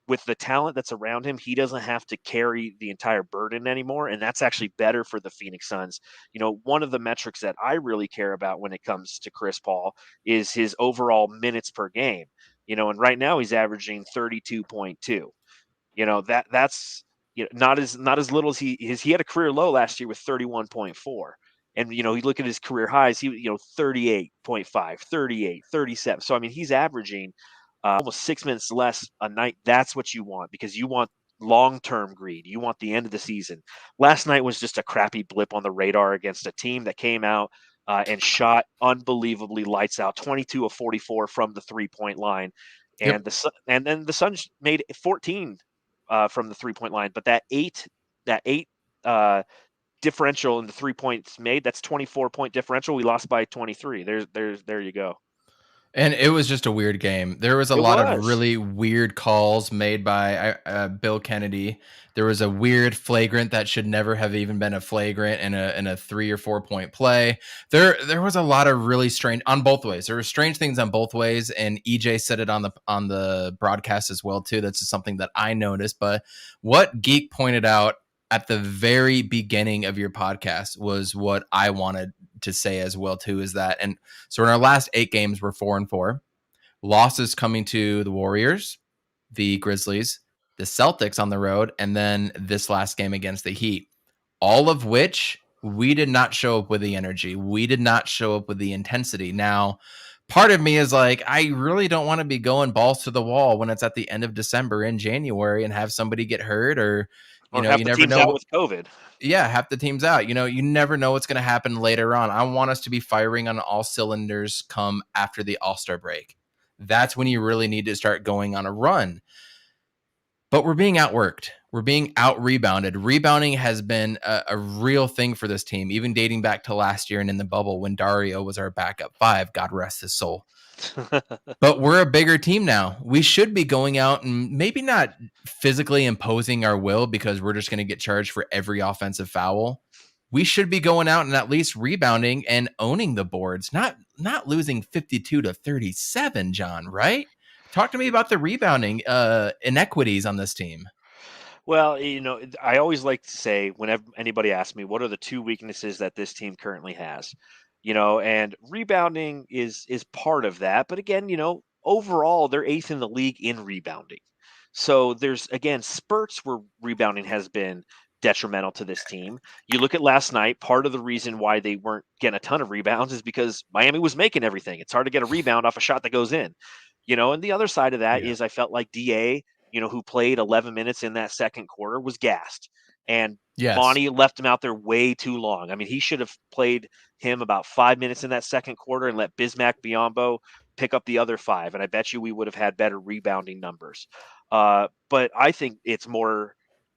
with the talent that's around him, he doesn't have to carry the entire burden anymore. And that's actually better for the Phoenix Suns. One of the metrics that I really care about when it comes to Chris Paul is his overall minutes per game. And right now he's averaging 32.2. That's not as little as he had a career low last year with 31.4. And you look at his career highs, he 38.5, 38, 37. So I mean, he's averaging almost 6 minutes less a night. That's what you want because you want long-term greed. You want the end of the season. Last night was just a crappy blip on the radar against a team that came out and shot unbelievably lights out, 22 of 44 from the 3-point line, Yep. and then the Suns made 14 from the 3-point line, but that eight differential in the 3 points made, that's 24-point differential. We lost by 23. There you go. And it was just a weird game. There was a It lot of was. really weird calls made by Bill Kennedy. There was a weird flagrant that should never have even been a flagrant in a 3 or 4 point play. There was a lot of really strange on both ways. There were strange things on both ways, and EJ said it on the broadcast as well too. That's just something that I noticed. But what Geek pointed out at the very beginning of your podcast was what I wanted to say as well too, is that, and so in our last 8 games, we're 4-4. Losses coming to the Warriors, the Grizzlies, the Celtics on the road, and then this last game against the Heat. All of which we did not show up with the energy. We did not show up with the intensity. Now, part of me is like, I really don't want to be going balls to the wall when it's at the end of December in January and have somebody get hurt or, Or you half the never team's know. out with COVID. Yeah, half the team's out. You never know what's going to happen later on. I want us to be firing on all cylinders come after the All-Star break. That's when you really need to start going on a run. But we're being outworked. We're being out-rebounded. Rebounding has been a real thing for this team, even dating back to last year and in the bubble when Dario was our backup 5. God rest his soul. But we're a bigger team now. We should be going out and maybe not physically imposing our will because we're just going to get charged for every offensive foul. We should be going out and at least rebounding and owning the boards, not losing 52-37, John, right? Talk to me about the rebounding inequities on this team. Well, I always like to say whenever anybody asks me, what are the 2 weaknesses that this team currently has? And rebounding is part of that. But again, overall, they're 8th in the league in rebounding. So there's, again, spurts where rebounding has been detrimental to this team. You look at last night, part of the reason why they weren't getting a ton of rebounds is because Miami was making everything. It's hard to get a rebound off a shot that goes in. And the other side of that is I felt like DA, who played 11 minutes in that second quarter, was gassed. And Yes. Monty left him out there way too long. I mean, he should have played him about 5 minutes in that second quarter and let Bismack Biyombo pick up the other 5. And I bet you we would have had better rebounding numbers. But I think it's more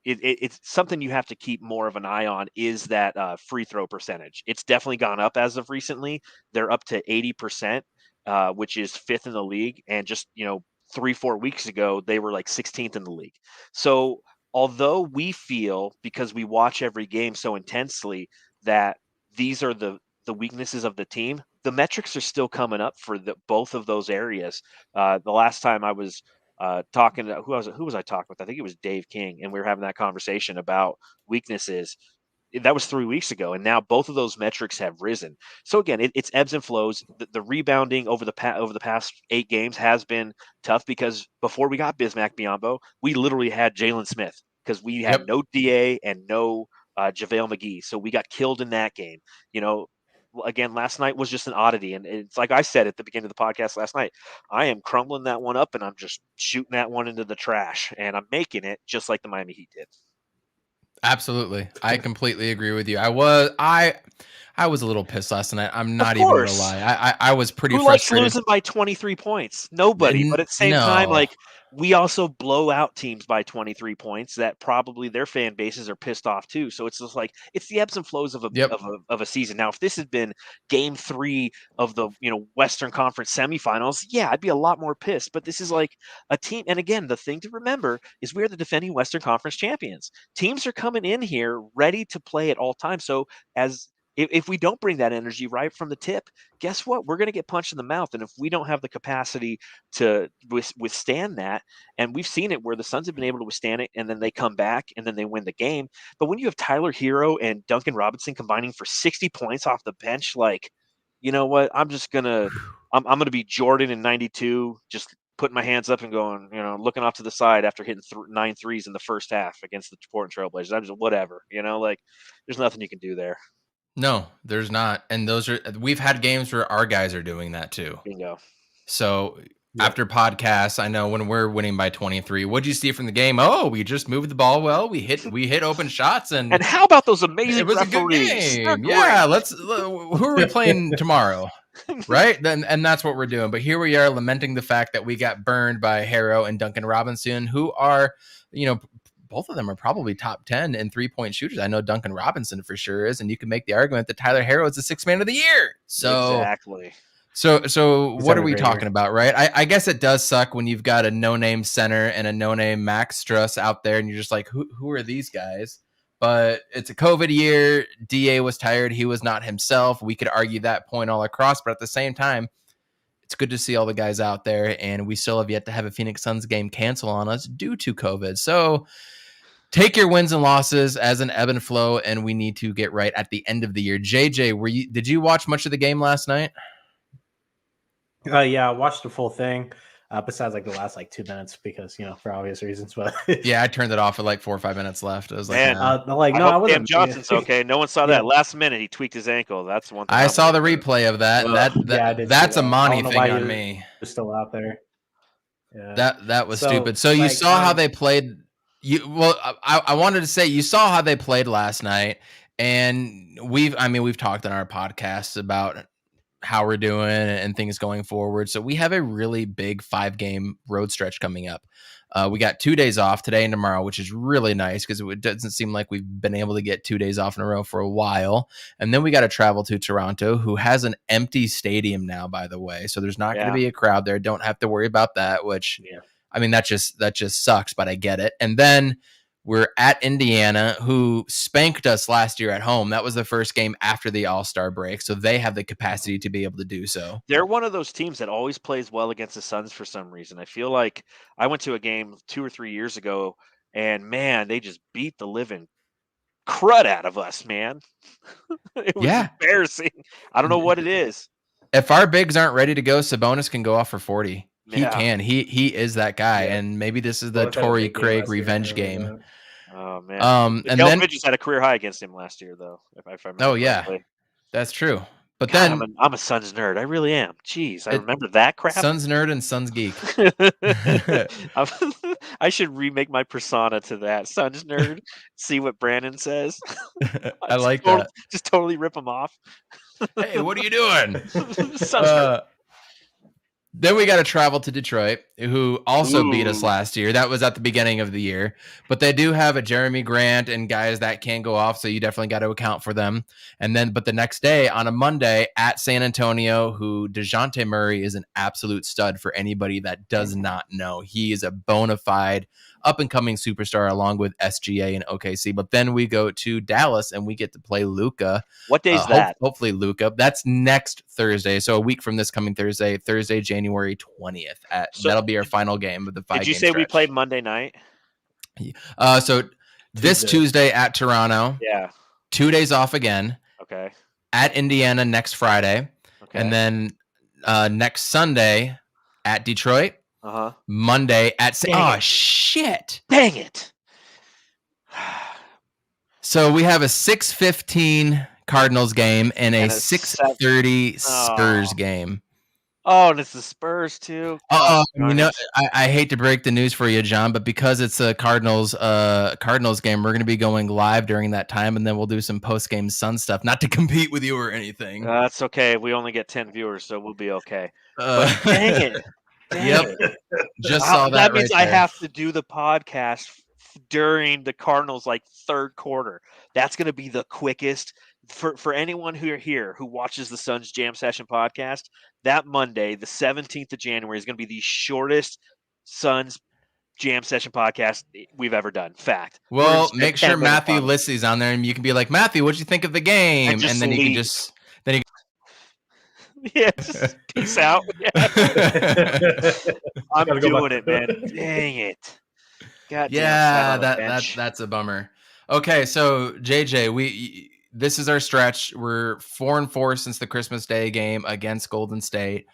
it's something you have to keep more of an eye on is that free throw percentage. It's definitely gone up as of recently. They're up to 80%, which is 5th in the league. And just, 3-4 weeks ago, they were like 16th in the league. So although we feel, because we watch every game so intensely, that these are the weaknesses of the team, the metrics are still coming up for both of those areas. The last time I was talking to who was I talking with? I think it was Dave King, and we were having that conversation about weaknesses. That was 3 weeks ago, and now both of those metrics have risen. So again, it's ebbs and flows. The rebounding over the past 8 games has been tough because before we got Bismack Biyombo, we literally had Jalen Smith because we had no DA and no JaVale McGee, so we got killed in that game. again, last night was just an oddity. And it's like I said at the beginning of the podcast last night, I am crumbling that one up and I'm just shooting that one into the trash. And I'm making it just like the Miami Heat did. Absolutely. I completely agree with you. I was a little pissed last night. I'm not even gonna lie. I was pretty frustrated. Who likes losing by 23 points? Nobody. But at the same time, like, we also blow out teams by 23 points that probably their fan bases are pissed off too. So it's just like it's the ebbs and flows of a season. Now, if this had been game 3 of the Western Conference semifinals, yeah, I'd be a lot more pissed. But this is like a team, and again, the thing to remember is we're the defending Western Conference champions. Teams are coming in here ready to play at all times. So if we don't bring that energy right from the tip, guess what? We're going to get punched in the mouth. And if we don't have the capacity to withstand that, and we've seen it where the Suns have been able to withstand it, and then they come back and then they win the game. But when you have Tyler Hero and Duncan Robinson combining for 60 points off the bench, like, you know what? I'm going to be Jordan in 92, just putting my hands up and going, looking off to the side after hitting 9 threes in the first half against the Portland Trailblazers. I'm just whatever, like there's nothing you can do there. No, there's not. And we've had games where our guys are doing that too. Bingo. So after podcasts, I know when we're winning by 23, what'd you see from the game? Oh, we just moved the ball well. We hit open shots. And how about those amazing it was referees? A good game. Yeah, who are we playing tomorrow? Right? And that's what we're doing. But here we are lamenting the fact that we got burned by Harrow and Duncan Robinson, who are, both of them are probably top 10 in 3-point shooters. I know Duncan Robinson for sure is, and you can make the argument that Tyler Harrow is the 6th man of the year. So exactly. So what are we talking about, right? I guess it does suck when you've got a no-name center and a no-name Max Struss out there, and you're just like, who are these guys? But it's a COVID year. DA was tired. He was not himself. We could argue that point all across, but at the same time, it's good to see all the guys out there, and we still have yet to have a Phoenix Suns game cancel on us due to COVID. So take your wins and losses as an ebb and flow, and we need to get right at the end of the year. JJ, did you watch much of the game last night? Yeah, I watched the full thing. Besides like the last 2 minutes because for obvious reasons, but yeah, I turned it off at 4 or 5 minutes left. I was like, I wasn't. Johnson's okay. No one saw that last minute. He tweaked his ankle. That's one thing. I saw the replay of that. And that's a Monty thing on me. Still out there. Yeah. That was stupid. So you saw how they played. I wanted to say you saw how they played last night, and we've talked on our podcast about how we're doing and things going forward. So we have a really big 5-game road stretch coming up. We got 2 days off today and tomorrow, which is really nice because it doesn't seem like we've been able to get 2 days off in a row for a while. And then we got to travel to Toronto, who has an empty stadium now, by the way. So there's not going to be a crowd there. Don't have to worry about that, which that just sucks, but I get it. And then we're at Indiana, who spanked us last year at home. That was the first game after the All-Star break, so they have the capacity to be able to do so. They're one of those teams that always plays well against the Suns for some reason. I feel like I went to a game 2 or 3 years ago, and, man, they just beat the living crud out of us, man. It was embarrassing. I don't know what it is. If our bigs aren't ready to go, Sabonis can go off for 40. He can. He is that guy, and maybe this is the Torrey Craig revenge game. Oh man! And then Bridges had a career high against him last year, though. If I remember correctly. That's true. But then I'm a Suns nerd. I really am. Jeez, I remember that crap. Suns nerd and Suns geek. I should remake my persona to that Suns nerd. See what Brandon says. I like that. Just totally rip him off. Hey, what are you doing? Suns nerd. Then we got to travel to Detroit, who also beat us last year. That was at the beginning of the year. But they do have a Jeremy Grant and guys that can go off, so you definitely got to account for them. But the next day, on a Monday, at San Antonio, who DeJounte Murray is an absolute stud for anybody that does not know. He is a bona fide up-and-coming superstar along with SGA and OKC. But then we go to Dallas, and we get to play Luka. What day is that? Hopefully Luka. That's next Thursday. So a week from this coming Thursday, January 20th. That'll be our final game of the 5-game Did you say we played Monday night? So this Tuesday at Toronto. Yeah. 2 days off again. Okay. At Indiana next Friday. Okay. And then next Sunday at Detroit. Uh-huh. Monday at shit. Dang it. So we have a 6:15 Cardinals game and a And a 6:30 Spurs game. Oh, and it's the Spurs too. Oh, darn it. I hate to break the news for you, John, but because it's a Cardinals game, we're going to be going live during that time, and then we'll do some post-game Sun stuff, not to compete with you or anything. That's okay. We only get 10 viewers, so we'll be okay. But dang it. Just saw that means right I have to do the podcast during the Cardinals third quarter. That's going to be the quickest for anyone who are here who watches the Suns Jam Session podcast. That Monday, the 17th of January, is going to be the shortest Suns Jam Session podcast we've ever done. Fact. Well, make sure Matthew Lissy's on there, and you can be like, Matthew, what'd you think of the game? And then you can just yeah, just peace out. I'm doing it, man. Dang it. God yeah, that's a bummer. Okay, so JJ, this is our stretch. We're 4-4 since the Christmas Day game against Golden State.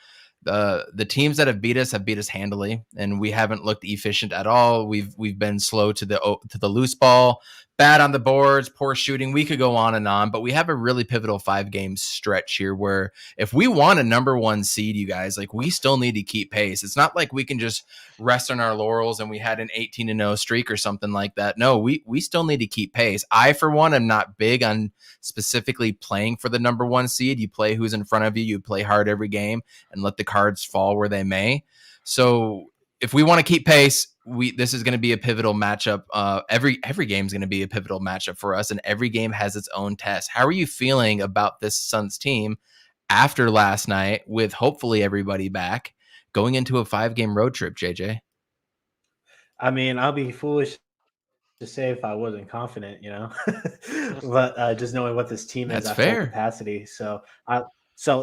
The teams that have beat us handily, and we haven't looked efficient at all. We've been slow to the loose ball, bad on the boards, poor shooting. We could go on and on, but we have a really pivotal 5-game stretch here where if we want a number 1 seed, you guys, we still need to keep pace. It's not like we can just rest on our laurels and we had an 18-0 streak or something like that. No, we still need to keep pace. I, for one, am not big on specifically playing for the number 1 seed. You play who's in front of you. You play hard every game and let the cards fall where they may. So if we want to keep pace, this is going to be a pivotal matchup. Every game is going to be a pivotal matchup for us, and every game has its own test. How are you feeling about this Suns team after last night with hopefully everybody back going into a 5-game road trip, JJ? I mean, I'll be foolish to say if I wasn't confident, but just knowing what this team is at full capacity. So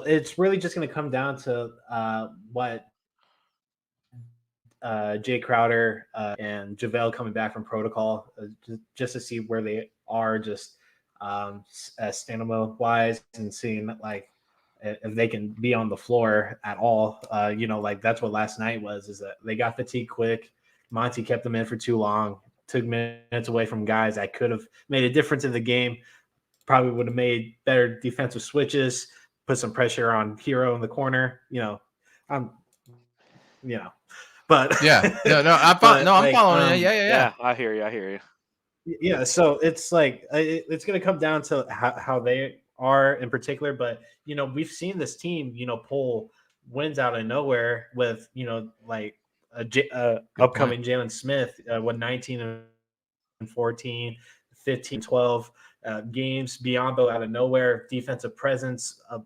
it's really just going to come down to what Jay Crowder and JaVale coming back from protocol, just to see where they are, just stamina wise, and seeing if they can be on the floor at all. That's what last night was, is that they got fatigued quick. Monty kept them in for too long, took minutes away from guys that could have made a difference in the game, probably would have made better defensive switches, put some pressure on Hero in the corner. But I'm following you. Yeah. I hear you. Yeah, so it's it's going to come down to how they are in particular. But we've seen this team pull wins out of nowhere with upcoming Jalen Smith, 19 and 14, 15, 12 games. Biombo out of nowhere, defensive presence of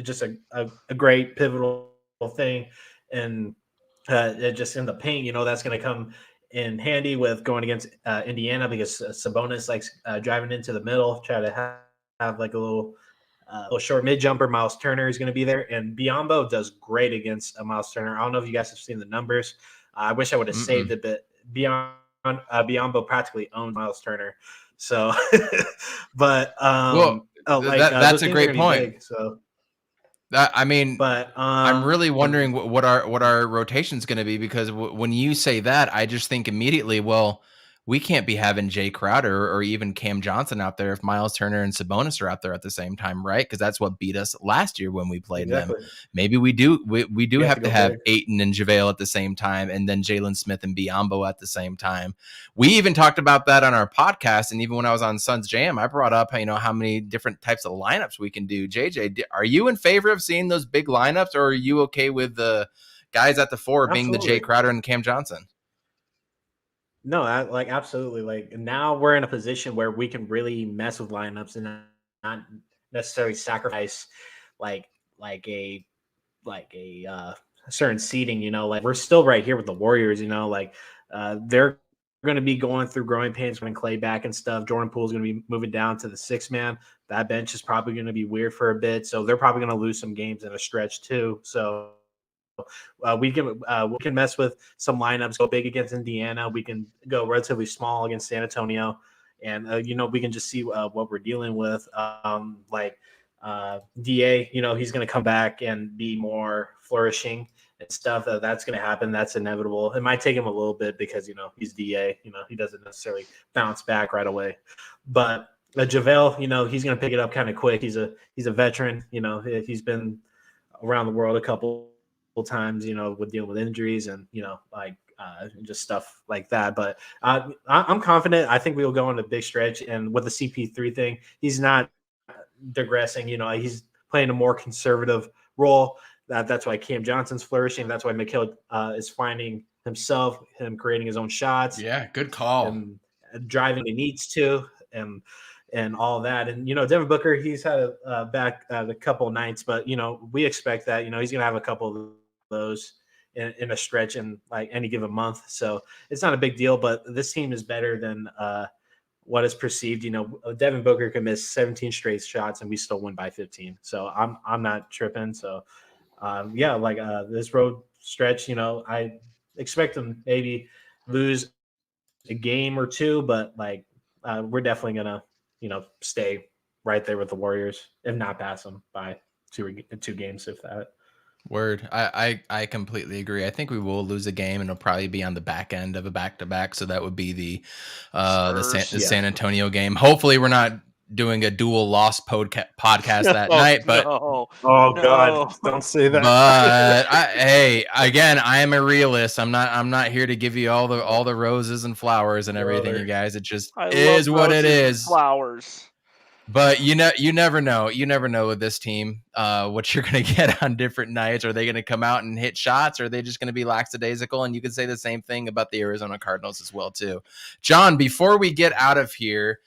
just a great pivotal thing. And just in the paint, that's going to come in handy with going against Indiana, because Sabonis likes driving into the middle, try to have a little short mid jumper. Miles Turner is going to be there, and Biombo does great against Miles Turner. I don't know if you guys have seen the numbers. I wish I would have saved it, but Biombo practically owns Miles Turner. So, but that's a great point. Big, so. I'm really wondering what our rotation is going to be, because when you say that, I just think immediately, well, we can't be having Jay Crowder or even Cam Johnson out there if Miles Turner and Sabonis are out there at the same time, right? Because that's what beat us last year when we played them. Maybe we do have to have Ayton and JaVale at the same time, and then Jalen Smith and Biombo at the same time. We even talked about that on our podcast, and even when I was on Suns Jam, I brought up how many different types of lineups we can do. JJ, are you in favor of seeing those big lineups, or are you okay with the guys at the 4 being the Jay Crowder and Cam Johnson? No, absolutely. Now we're in a position where we can really mess with lineups and not necessarily sacrifice a certain seeding. We're still right here with the Warriors. They're going to be going through growing pains when Clay back and stuff. Jordan Poole's going to be moving down to the 6th man. That bench is probably going to be weird for a bit, so they're probably going to lose some games in a stretch too. So. We can mess with some lineups, go big against Indiana. We can go relatively small against San Antonio, and we can just see what we're dealing with. DA, he's going to come back and be more flourishing and stuff. That's going to happen. That's inevitable. It might take him a little bit because he's DA. He doesn't necessarily bounce back right away. But JaVale, he's going to pick it up kind of quick. He's a veteran. He's been around the world a couple times. With dealing with injuries and just stuff like that. But I'm confident. I think we will go on a big stretch. And with the CP3 thing, he's not digressing. He's playing a more conservative role. That's why Cam Johnson's flourishing. That's why Mikal is finding himself, him creating his own shots. Yeah, good call. And driving he needs to, and all that. And Devin Booker, he's had a couple nights, but we expect that he's gonna have a couple of those in a stretch in like any given month. So it's not a big deal. But this team is better than what is perceived. Devin Booker can miss 17 straight shots and we still win by 15. So I'm not tripping. So this road stretch, I expect them maybe lose a game or two, but we're definitely gonna stay right there with the Warriors, if not pass them by two games, if that. Word. I completely agree. I think we will lose a game, and it'll probably be on the back end of a back-to-back. So that would be the San Antonio game. Hopefully, we're not doing a dual loss podcast that night. But God, don't say that. But I am a realist. I'm not here to give you all the roses and flowers and everything, you guys. It just is what it is. Flowers. But you never know. You never know with this team what you're going to get on different nights. Are they going to come out and hit shots, or are they just going to be lackadaisical? And you can say the same thing about the Arizona Cardinals as well, too. John, before we get out of here,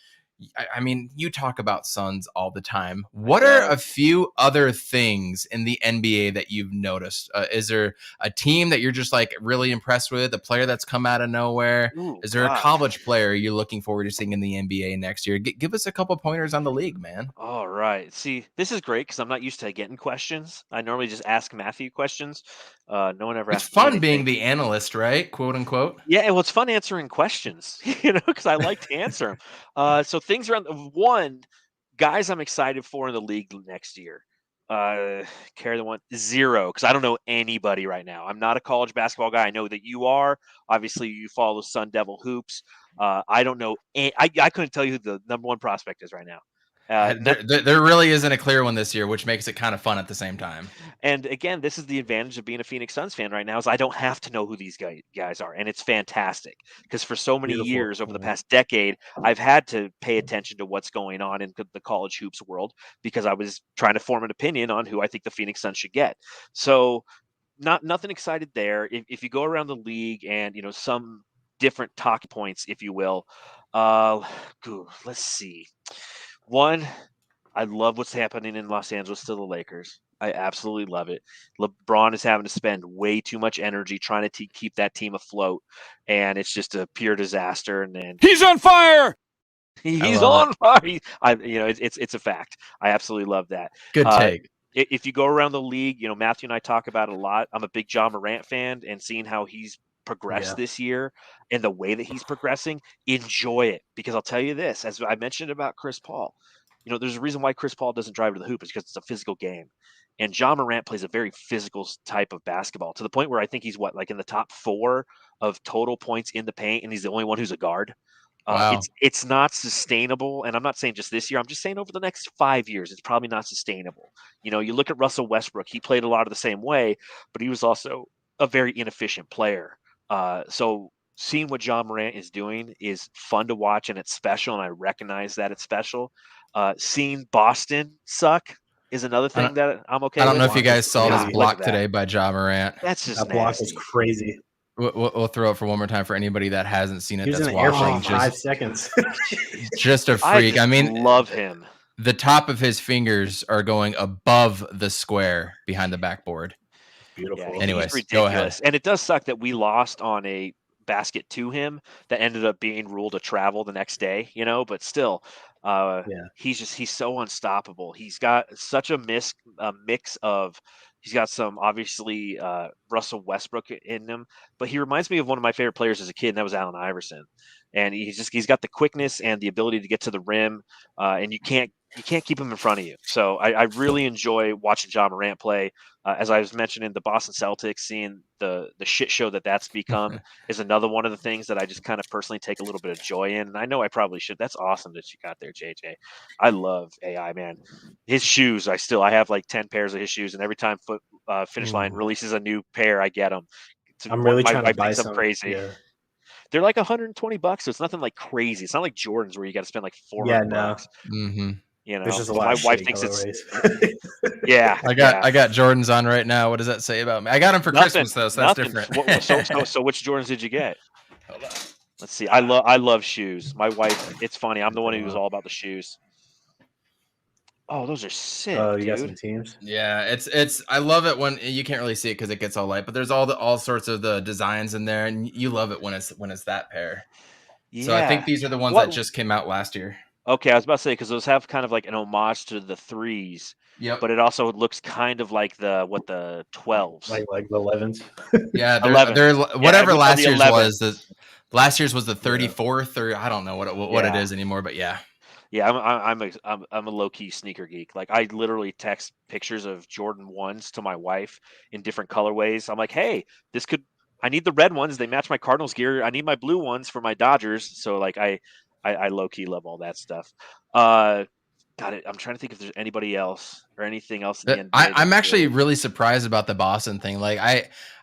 I mean, you talk about Suns all the time. What are a few other things in the NBA that you've noticed? Is there a team that you're just like really impressed with, a player that's come out of nowhere? Is there a college player you're looking forward to seeing in the NBA next year? Give us a couple pointers on the league, man. All right. See, this is great because I'm not used to getting questions. I normally just ask Matthew questions. No one ever asks. It's fun being the analyst, right? Quote unquote. Yeah, well, it's fun answering questions, because I like to answer them. So things around one guys I'm excited for in the league next year. Carry the one 0 because I don't know anybody right now. I'm not a college basketball guy. I know that you are. Obviously, you follow Sun Devil hoops. I don't know. I couldn't tell you who the number one prospect is right now. There really isn't a clear one this year, which makes it kind of fun at the same time. And again, this is the advantage of being a Phoenix Suns fan right now is I don't have to know who these guys are. And it's fantastic because for so many years over the past decade, I've had to pay attention to what's going on in the college hoops world because I was trying to form an opinion on who I think the Phoenix Suns should get. So nothing excited there. If you go around the league and, some different talk points, if you will, let's see. One, I love what's happening in Los Angeles to the Lakers. I absolutely love it. LeBron is having to spend way too much energy trying to keep that team afloat, and it's just a pure disaster. And then he's on fire. He's on fire. It's a fact. I absolutely love that. Good take. If you go around the league, Matthew and I talk about it a lot. I'm a big John Morant fan, and seeing how he's progressed this year and the way that he's progressing, enjoy it. Because I'll tell you this, as I mentioned about Chris Paul, there's a reason why Chris Paul doesn't drive to the hoop is because it's a physical game. And John Morant plays a very physical type of basketball to the point where I think he's in the top 4 of total points in the paint, and he's the only one who's a guard. Wow. It's not sustainable. And I'm not saying just this year. I'm just saying over the next 5 years, it's probably not sustainable. You look at Russell Westbrook, he played a lot of the same way, but he was also a very inefficient player. So seeing what John Morant is doing is fun to watch, and it's special, and I recognize that it's special. Seeing Boston suck is another thing that I'm okay with. I don't know if you guys saw this block today by John Morant. That's just that block is crazy. We'll throw it for one more time for anybody that hasn't seen it. He's that's in the air for watching. 5 seconds. Just a freak. I mean, love him. The top of his fingers are going above the square behind the backboard. Beautiful. Yeah, anyways, go ahead. And it does suck that we lost on a basket to him that ended up being ruled a travel the next day, but still, he's so unstoppable. He's got such a mix of, he's got some obviously Russell Westbrook in him, but he reminds me of one of my favorite players as a kid, and that was Allen Iverson. and he's got the quickness and the ability to get to the rim, and you can't keep him in front of you. So I really enjoy watching John Morant play. As I was mentioning, the Boston Celtics, seeing the shit show that's become is another one of the things that I just kind of personally take a little bit of joy in. And I know I probably should. That's awesome that you got there, JJ. I love AI, man. His shoes, I have like 10 pairs of his shoes, and every time Finish Line releases a new pair, I get them. I'm really my trying to wife buy thinks I'm some. crazy. Yeah. They're like $120, so it's nothing like crazy. It's not like Jordans where you got to spend like $400. Mm-hmm. You know, there's just a lot my of wife shitty thinks colorways. yeah. I got Jordans on right now. What does that say about me? I got them for Christmas though, so that's different. So which Jordans did you get? Hold on. Let's see. I love shoes. My wife. It's funny. I'm the one who's all about the shoes. Oh, those are sick. Oh, you dude. got some teams? Yeah, it's. I love it when you can't really see it because it gets all light, but there's all sorts of the designs in there, and you love it when it's that pair. Yeah. So I think these are the ones that just came out last year. Okay, I was about to say because those have kind of like an homage to the 3s. Yep. But it also looks kind of like the 12s. Like the 11s. Yeah, they're whatever last year's 11. was. Last year's was the 34th, or I don't know what it is anymore, but yeah. Yeah, I'm a low key sneaker geek. Like I literally text pictures of Jordan 1s to my wife in different colorways. I'm like, hey, I need the red ones. They match my Cardinals gear. I need my blue ones for my Dodgers. So like I low key love all that stuff. Got it. I'm trying to think if there's anybody else or anything else in the NBA. I'm actually really surprised about the Boston thing. Like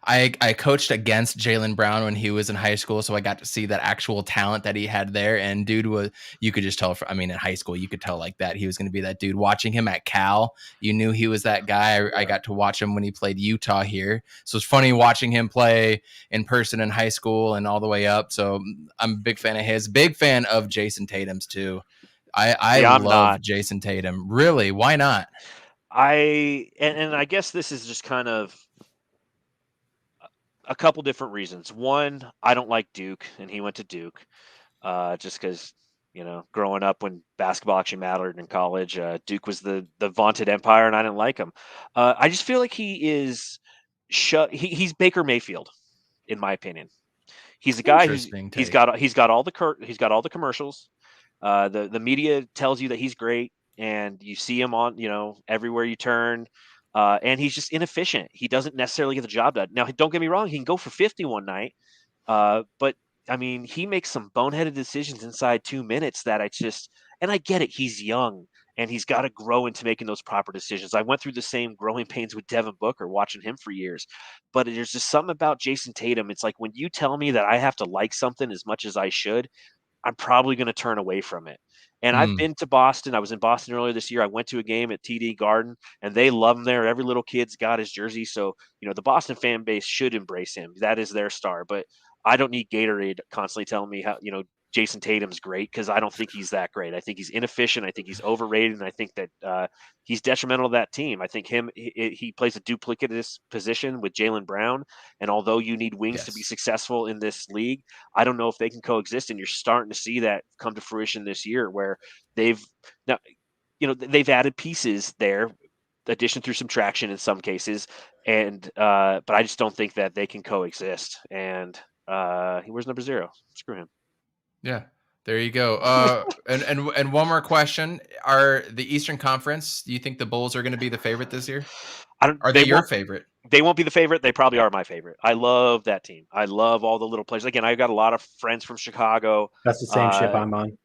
I coached against Jaylen Brown when he was in high school, so I got to see that actual talent that he had there. And dude you could just tell. In high school, you could tell like that he was going to be that dude. Watching him at Cal, you knew he was that guy. I got to watch him when he played Utah here, so it's funny watching him play in person in high school and all the way up. So I'm a big fan of his. Big fan of Jason Tatum's too. I love Jason Tatum. Really? Why not? And I guess this is just kind of a couple different reasons. One, I don't like Duke, and he went to Duke just because, growing up when basketball actually mattered in college, Duke was the vaunted empire, and I didn't like him. I just feel like he is he's Baker Mayfield, in my opinion. He's a guy he's got all the commercials. The media tells you that he's great, and you see him on, everywhere you turn. And he's just inefficient. He doesn't necessarily get the job done. Now, don't get me wrong; he can go for 50 one night, but I mean, he makes some boneheaded decisions inside 2 minutes that and I get it. He's young, and he's got to grow into making those proper decisions. I went through the same growing pains with Devin Booker, watching him for years. But there's just something about Jason Tatum. It's like when you tell me that I have to like something as much as I should, I'm probably going to turn away from it. And I've been to Boston. I was in Boston earlier this year. I went to a game at TD Garden, and they love him there. Every little kid's got his jersey. So, the Boston fan base should embrace him. That is their star. But I don't need Gatorade constantly telling me how, Jason Tatum's great, because I don't think he's that great. I think he's inefficient. I think he's overrated. And I think that he's detrimental to that team. I think he plays a duplicitous position with Jaylen Brown. And although you need wings to be successful in this league, I don't know if they can coexist. And you're starting to see that come to fruition this year, where they've added pieces there, addition through subtraction in some cases. And but I just don't think that they can coexist. And he wears number 0. Screw him. Yeah, there you go. And one more question: Are the Eastern Conference? Do you think the Bulls are going to be the favorite this year? Are they your favorite? They won't be the favorite. They probably are my favorite. I love that team. I love all the little players. Again, I've got a lot of friends from Chicago. That's the same ship I'm on.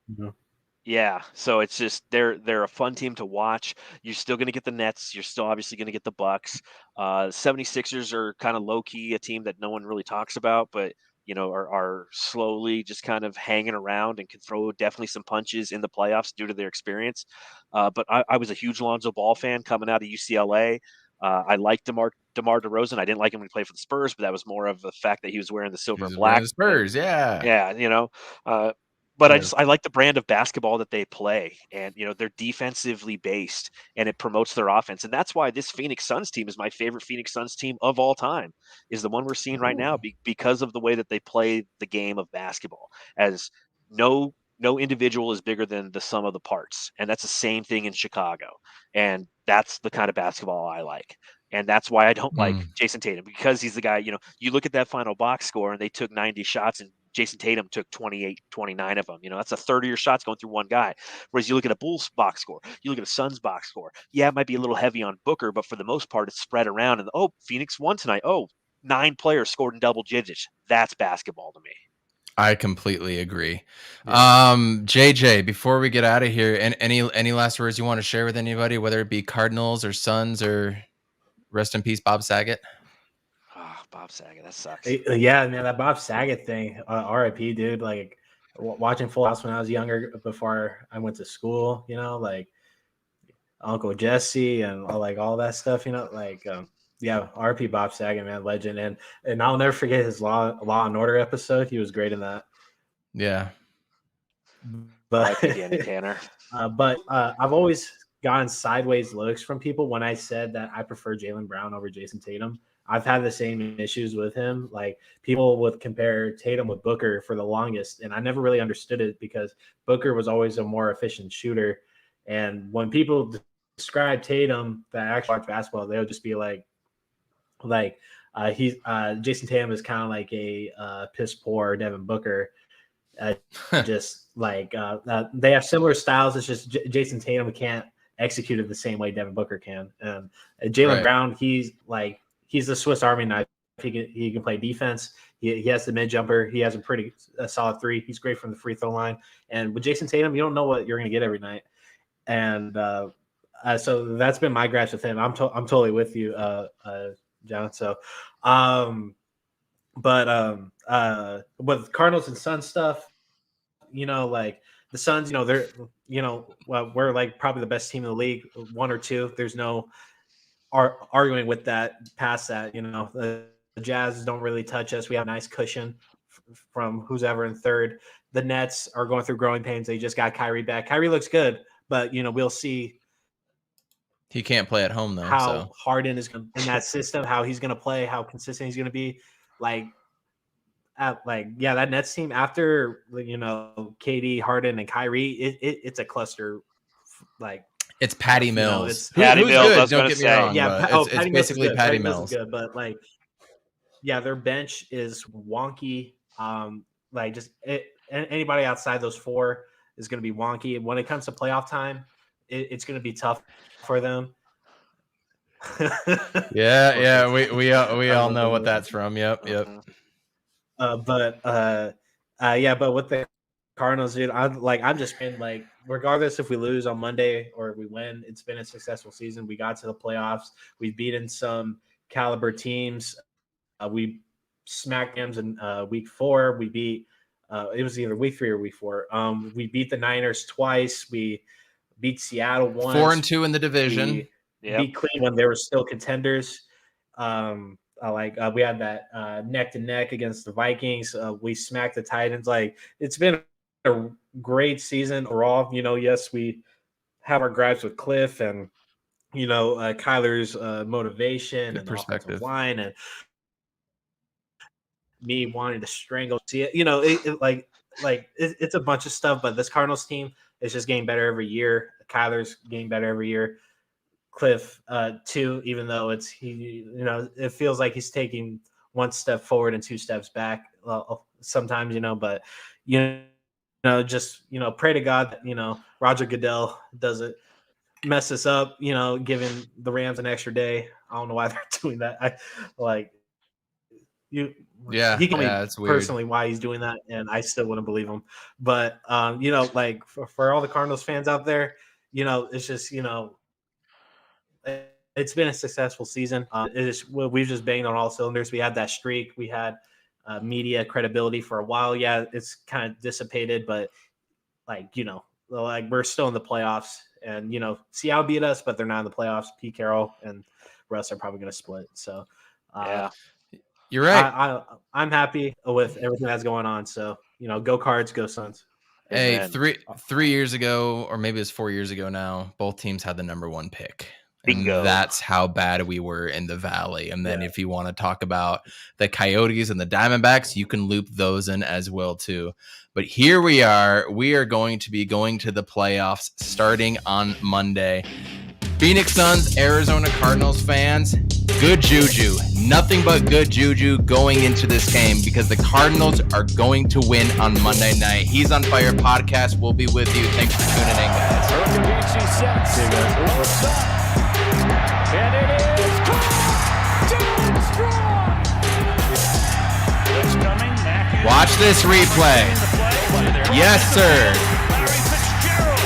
Yeah, so it's just they're a fun team to watch. You're still going to get the Nets. You're still obviously going to get the Bucks. 76ers are kind of low key, a team that no one really talks about, but are slowly just kind of hanging around and can throw definitely some punches in the playoffs due to their experience. But I was a huge Lonzo Ball fan coming out of UCLA. I liked DeMar DeRozan. I didn't like him when he played for the Spurs, but that was more of the fact that he was wearing the silver and black. Spurs, yeah. Yeah, but I like the brand of basketball that they play, and they're defensively based, and it promotes their offense, and that's why this Phoenix Suns team is my favorite Phoenix Suns team of all time. Is the one we're seeing right now because of the way that they play the game of basketball. As no individual is bigger than the sum of the parts, and that's the same thing in Chicago, and that's the kind of basketball I like. And that's why I don't like Jason Tatum, because he's the guy, you look at that final box score and they took 90 shots and Jason Tatum took 28, 29 of them. That's a third of your shots going through one guy. Whereas you look at a Bulls box score, you look at a Suns box score. Yeah, it might be a little heavy on Booker, but for the most part, it's spread around. And Phoenix won tonight. 9 players scored in double digits. That's basketball to me. I completely agree. Yeah. JJ, before we get out of here, and any last words you want to share with anybody, whether it be Cardinals or Suns, or rest in peace, Bob Saget? Bob Saget, that sucks. Yeah, man, that Bob Saget thing, RIP, dude. Like watching Full House when I was younger, before I went to school, like Uncle Jesse and all that stuff, yeah, RIP Bob Saget, man, legend, and I'll never forget his Law and Order episode. He was great in that. Yeah, but Danny Tanner. I've always gotten sideways looks from people when I said that I prefer Jaylen Brown over Jason Tatum. I've had the same issues with him. Like, people would compare Tatum with Booker for the longest, and I never really understood it because Booker was always a more efficient shooter. And when people describe Tatum that actually watch basketball, they'll just be like Jason Tatum is kind of like a piss poor Devin Booker. Just like they have similar styles. It's just Jason Tatum can't execute it the same way Devin Booker can. Jaylen Brown, he's the Swiss Army knife. He can play defense. He has the mid jumper. He has a solid three. He's great from the free throw line. And with Jason Tatum, you don't know what you're going to get every night. And so that's been my grasp with him. I'm totally with you, John. So, with Cardinals and Suns stuff, like the Suns, they're, we're like probably the best team in the league, 1 or 2. There's no arguing with that. Past that, the Jazz don't really touch us. We have a nice cushion from who's ever in third. The Nets are going through growing pains. They just got Kyrie back. Kyrie looks good, but we'll see. He can't play at home though. How Harden is in that system, how he's going to play, how consistent he's going to be. That Nets team after KD, Harden, and Kyrie, it's a cluster. It's Patty Mills. It's Patty Mills. Don't get me wrong. Yeah, it's basically Patty Mills. Good, but their bench is wonky. Anybody outside those 4 is going to be wonky. When it comes to playoff time, it's going to be tough for them. yeah. We all know what that's from. Yep. But with the Cardinals, dude, I've just been regardless if we lose on Monday or if we win, it's been a successful season. We got to the playoffs. We've beaten some caliber teams. We smacked games in week 4. We beat it was either week 3 or week 4. We beat the Niners twice. We beat Seattle once. 4-2 in the division. We beat Cleveland when they were still contenders. We had that neck to neck against the Vikings. We smacked the Titans. It's been a great season overall. Yes, we have our gripes with Cliff and Kyler's motivation and the offensive line and me wanting to strangle. See it, it's a bunch of stuff. But this Cardinals team is just getting better every year. Kyler's getting better every year. Cliff too, even though it feels like he's taking 1 step forward and 2 steps back sometimes, but just pray to God that Roger Goodell doesn't mess us up, giving the Rams an extra day. I don't know why they're doing that. He can it's personally weird why he's doing that, and I still wouldn't believe him. But for all the Cardinals fans out there, it's just it's been a successful season. We've just banged on all cylinders. We had that streak. We had media credibility for a while. Yeah, it's kind of dissipated, but we're still in the playoffs. And Seattle beat us, but they're not in the playoffs. Pete Carroll and Russ are probably going to split. So you're right. I'm happy with everything that's going on. So go Cards, go Suns. Hey, Amen. 3 years ago, or maybe it's 4 years ago now, both teams had the number 1 pick. Bingo. And that's how bad we were in the Valley. And then if you want to talk about the Coyotes and the Diamondbacks, you can loop those in as well too. But here we are. We are going to be going to the playoffs starting on Monday. Phoenix Suns, Arizona Cardinals fans, good juju, nothing but good juju going into this game because the Cardinals are going to win on Monday night. He's on Fire podcast. We'll be with you. Thanks for tuning in, guys. And it is caught! Down strong! It's coming. Matthews. Watch this replay. Yes, sir. Larry Fitzgerald.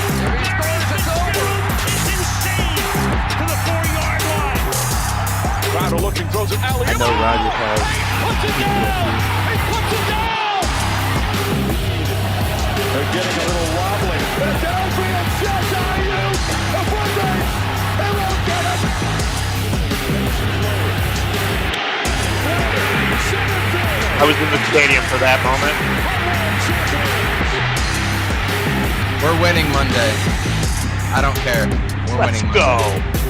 It's insane to the 4-yard line. Crowder looking, throws it alley. I know Roger has. Puts it down. He puts it down. They're getting a little wobbly. The downfield shot to Ayuk. A foot race. They won't get it. I was in the stadium for that moment. We're winning Monday. I don't care. We're Let's winning go. Monday.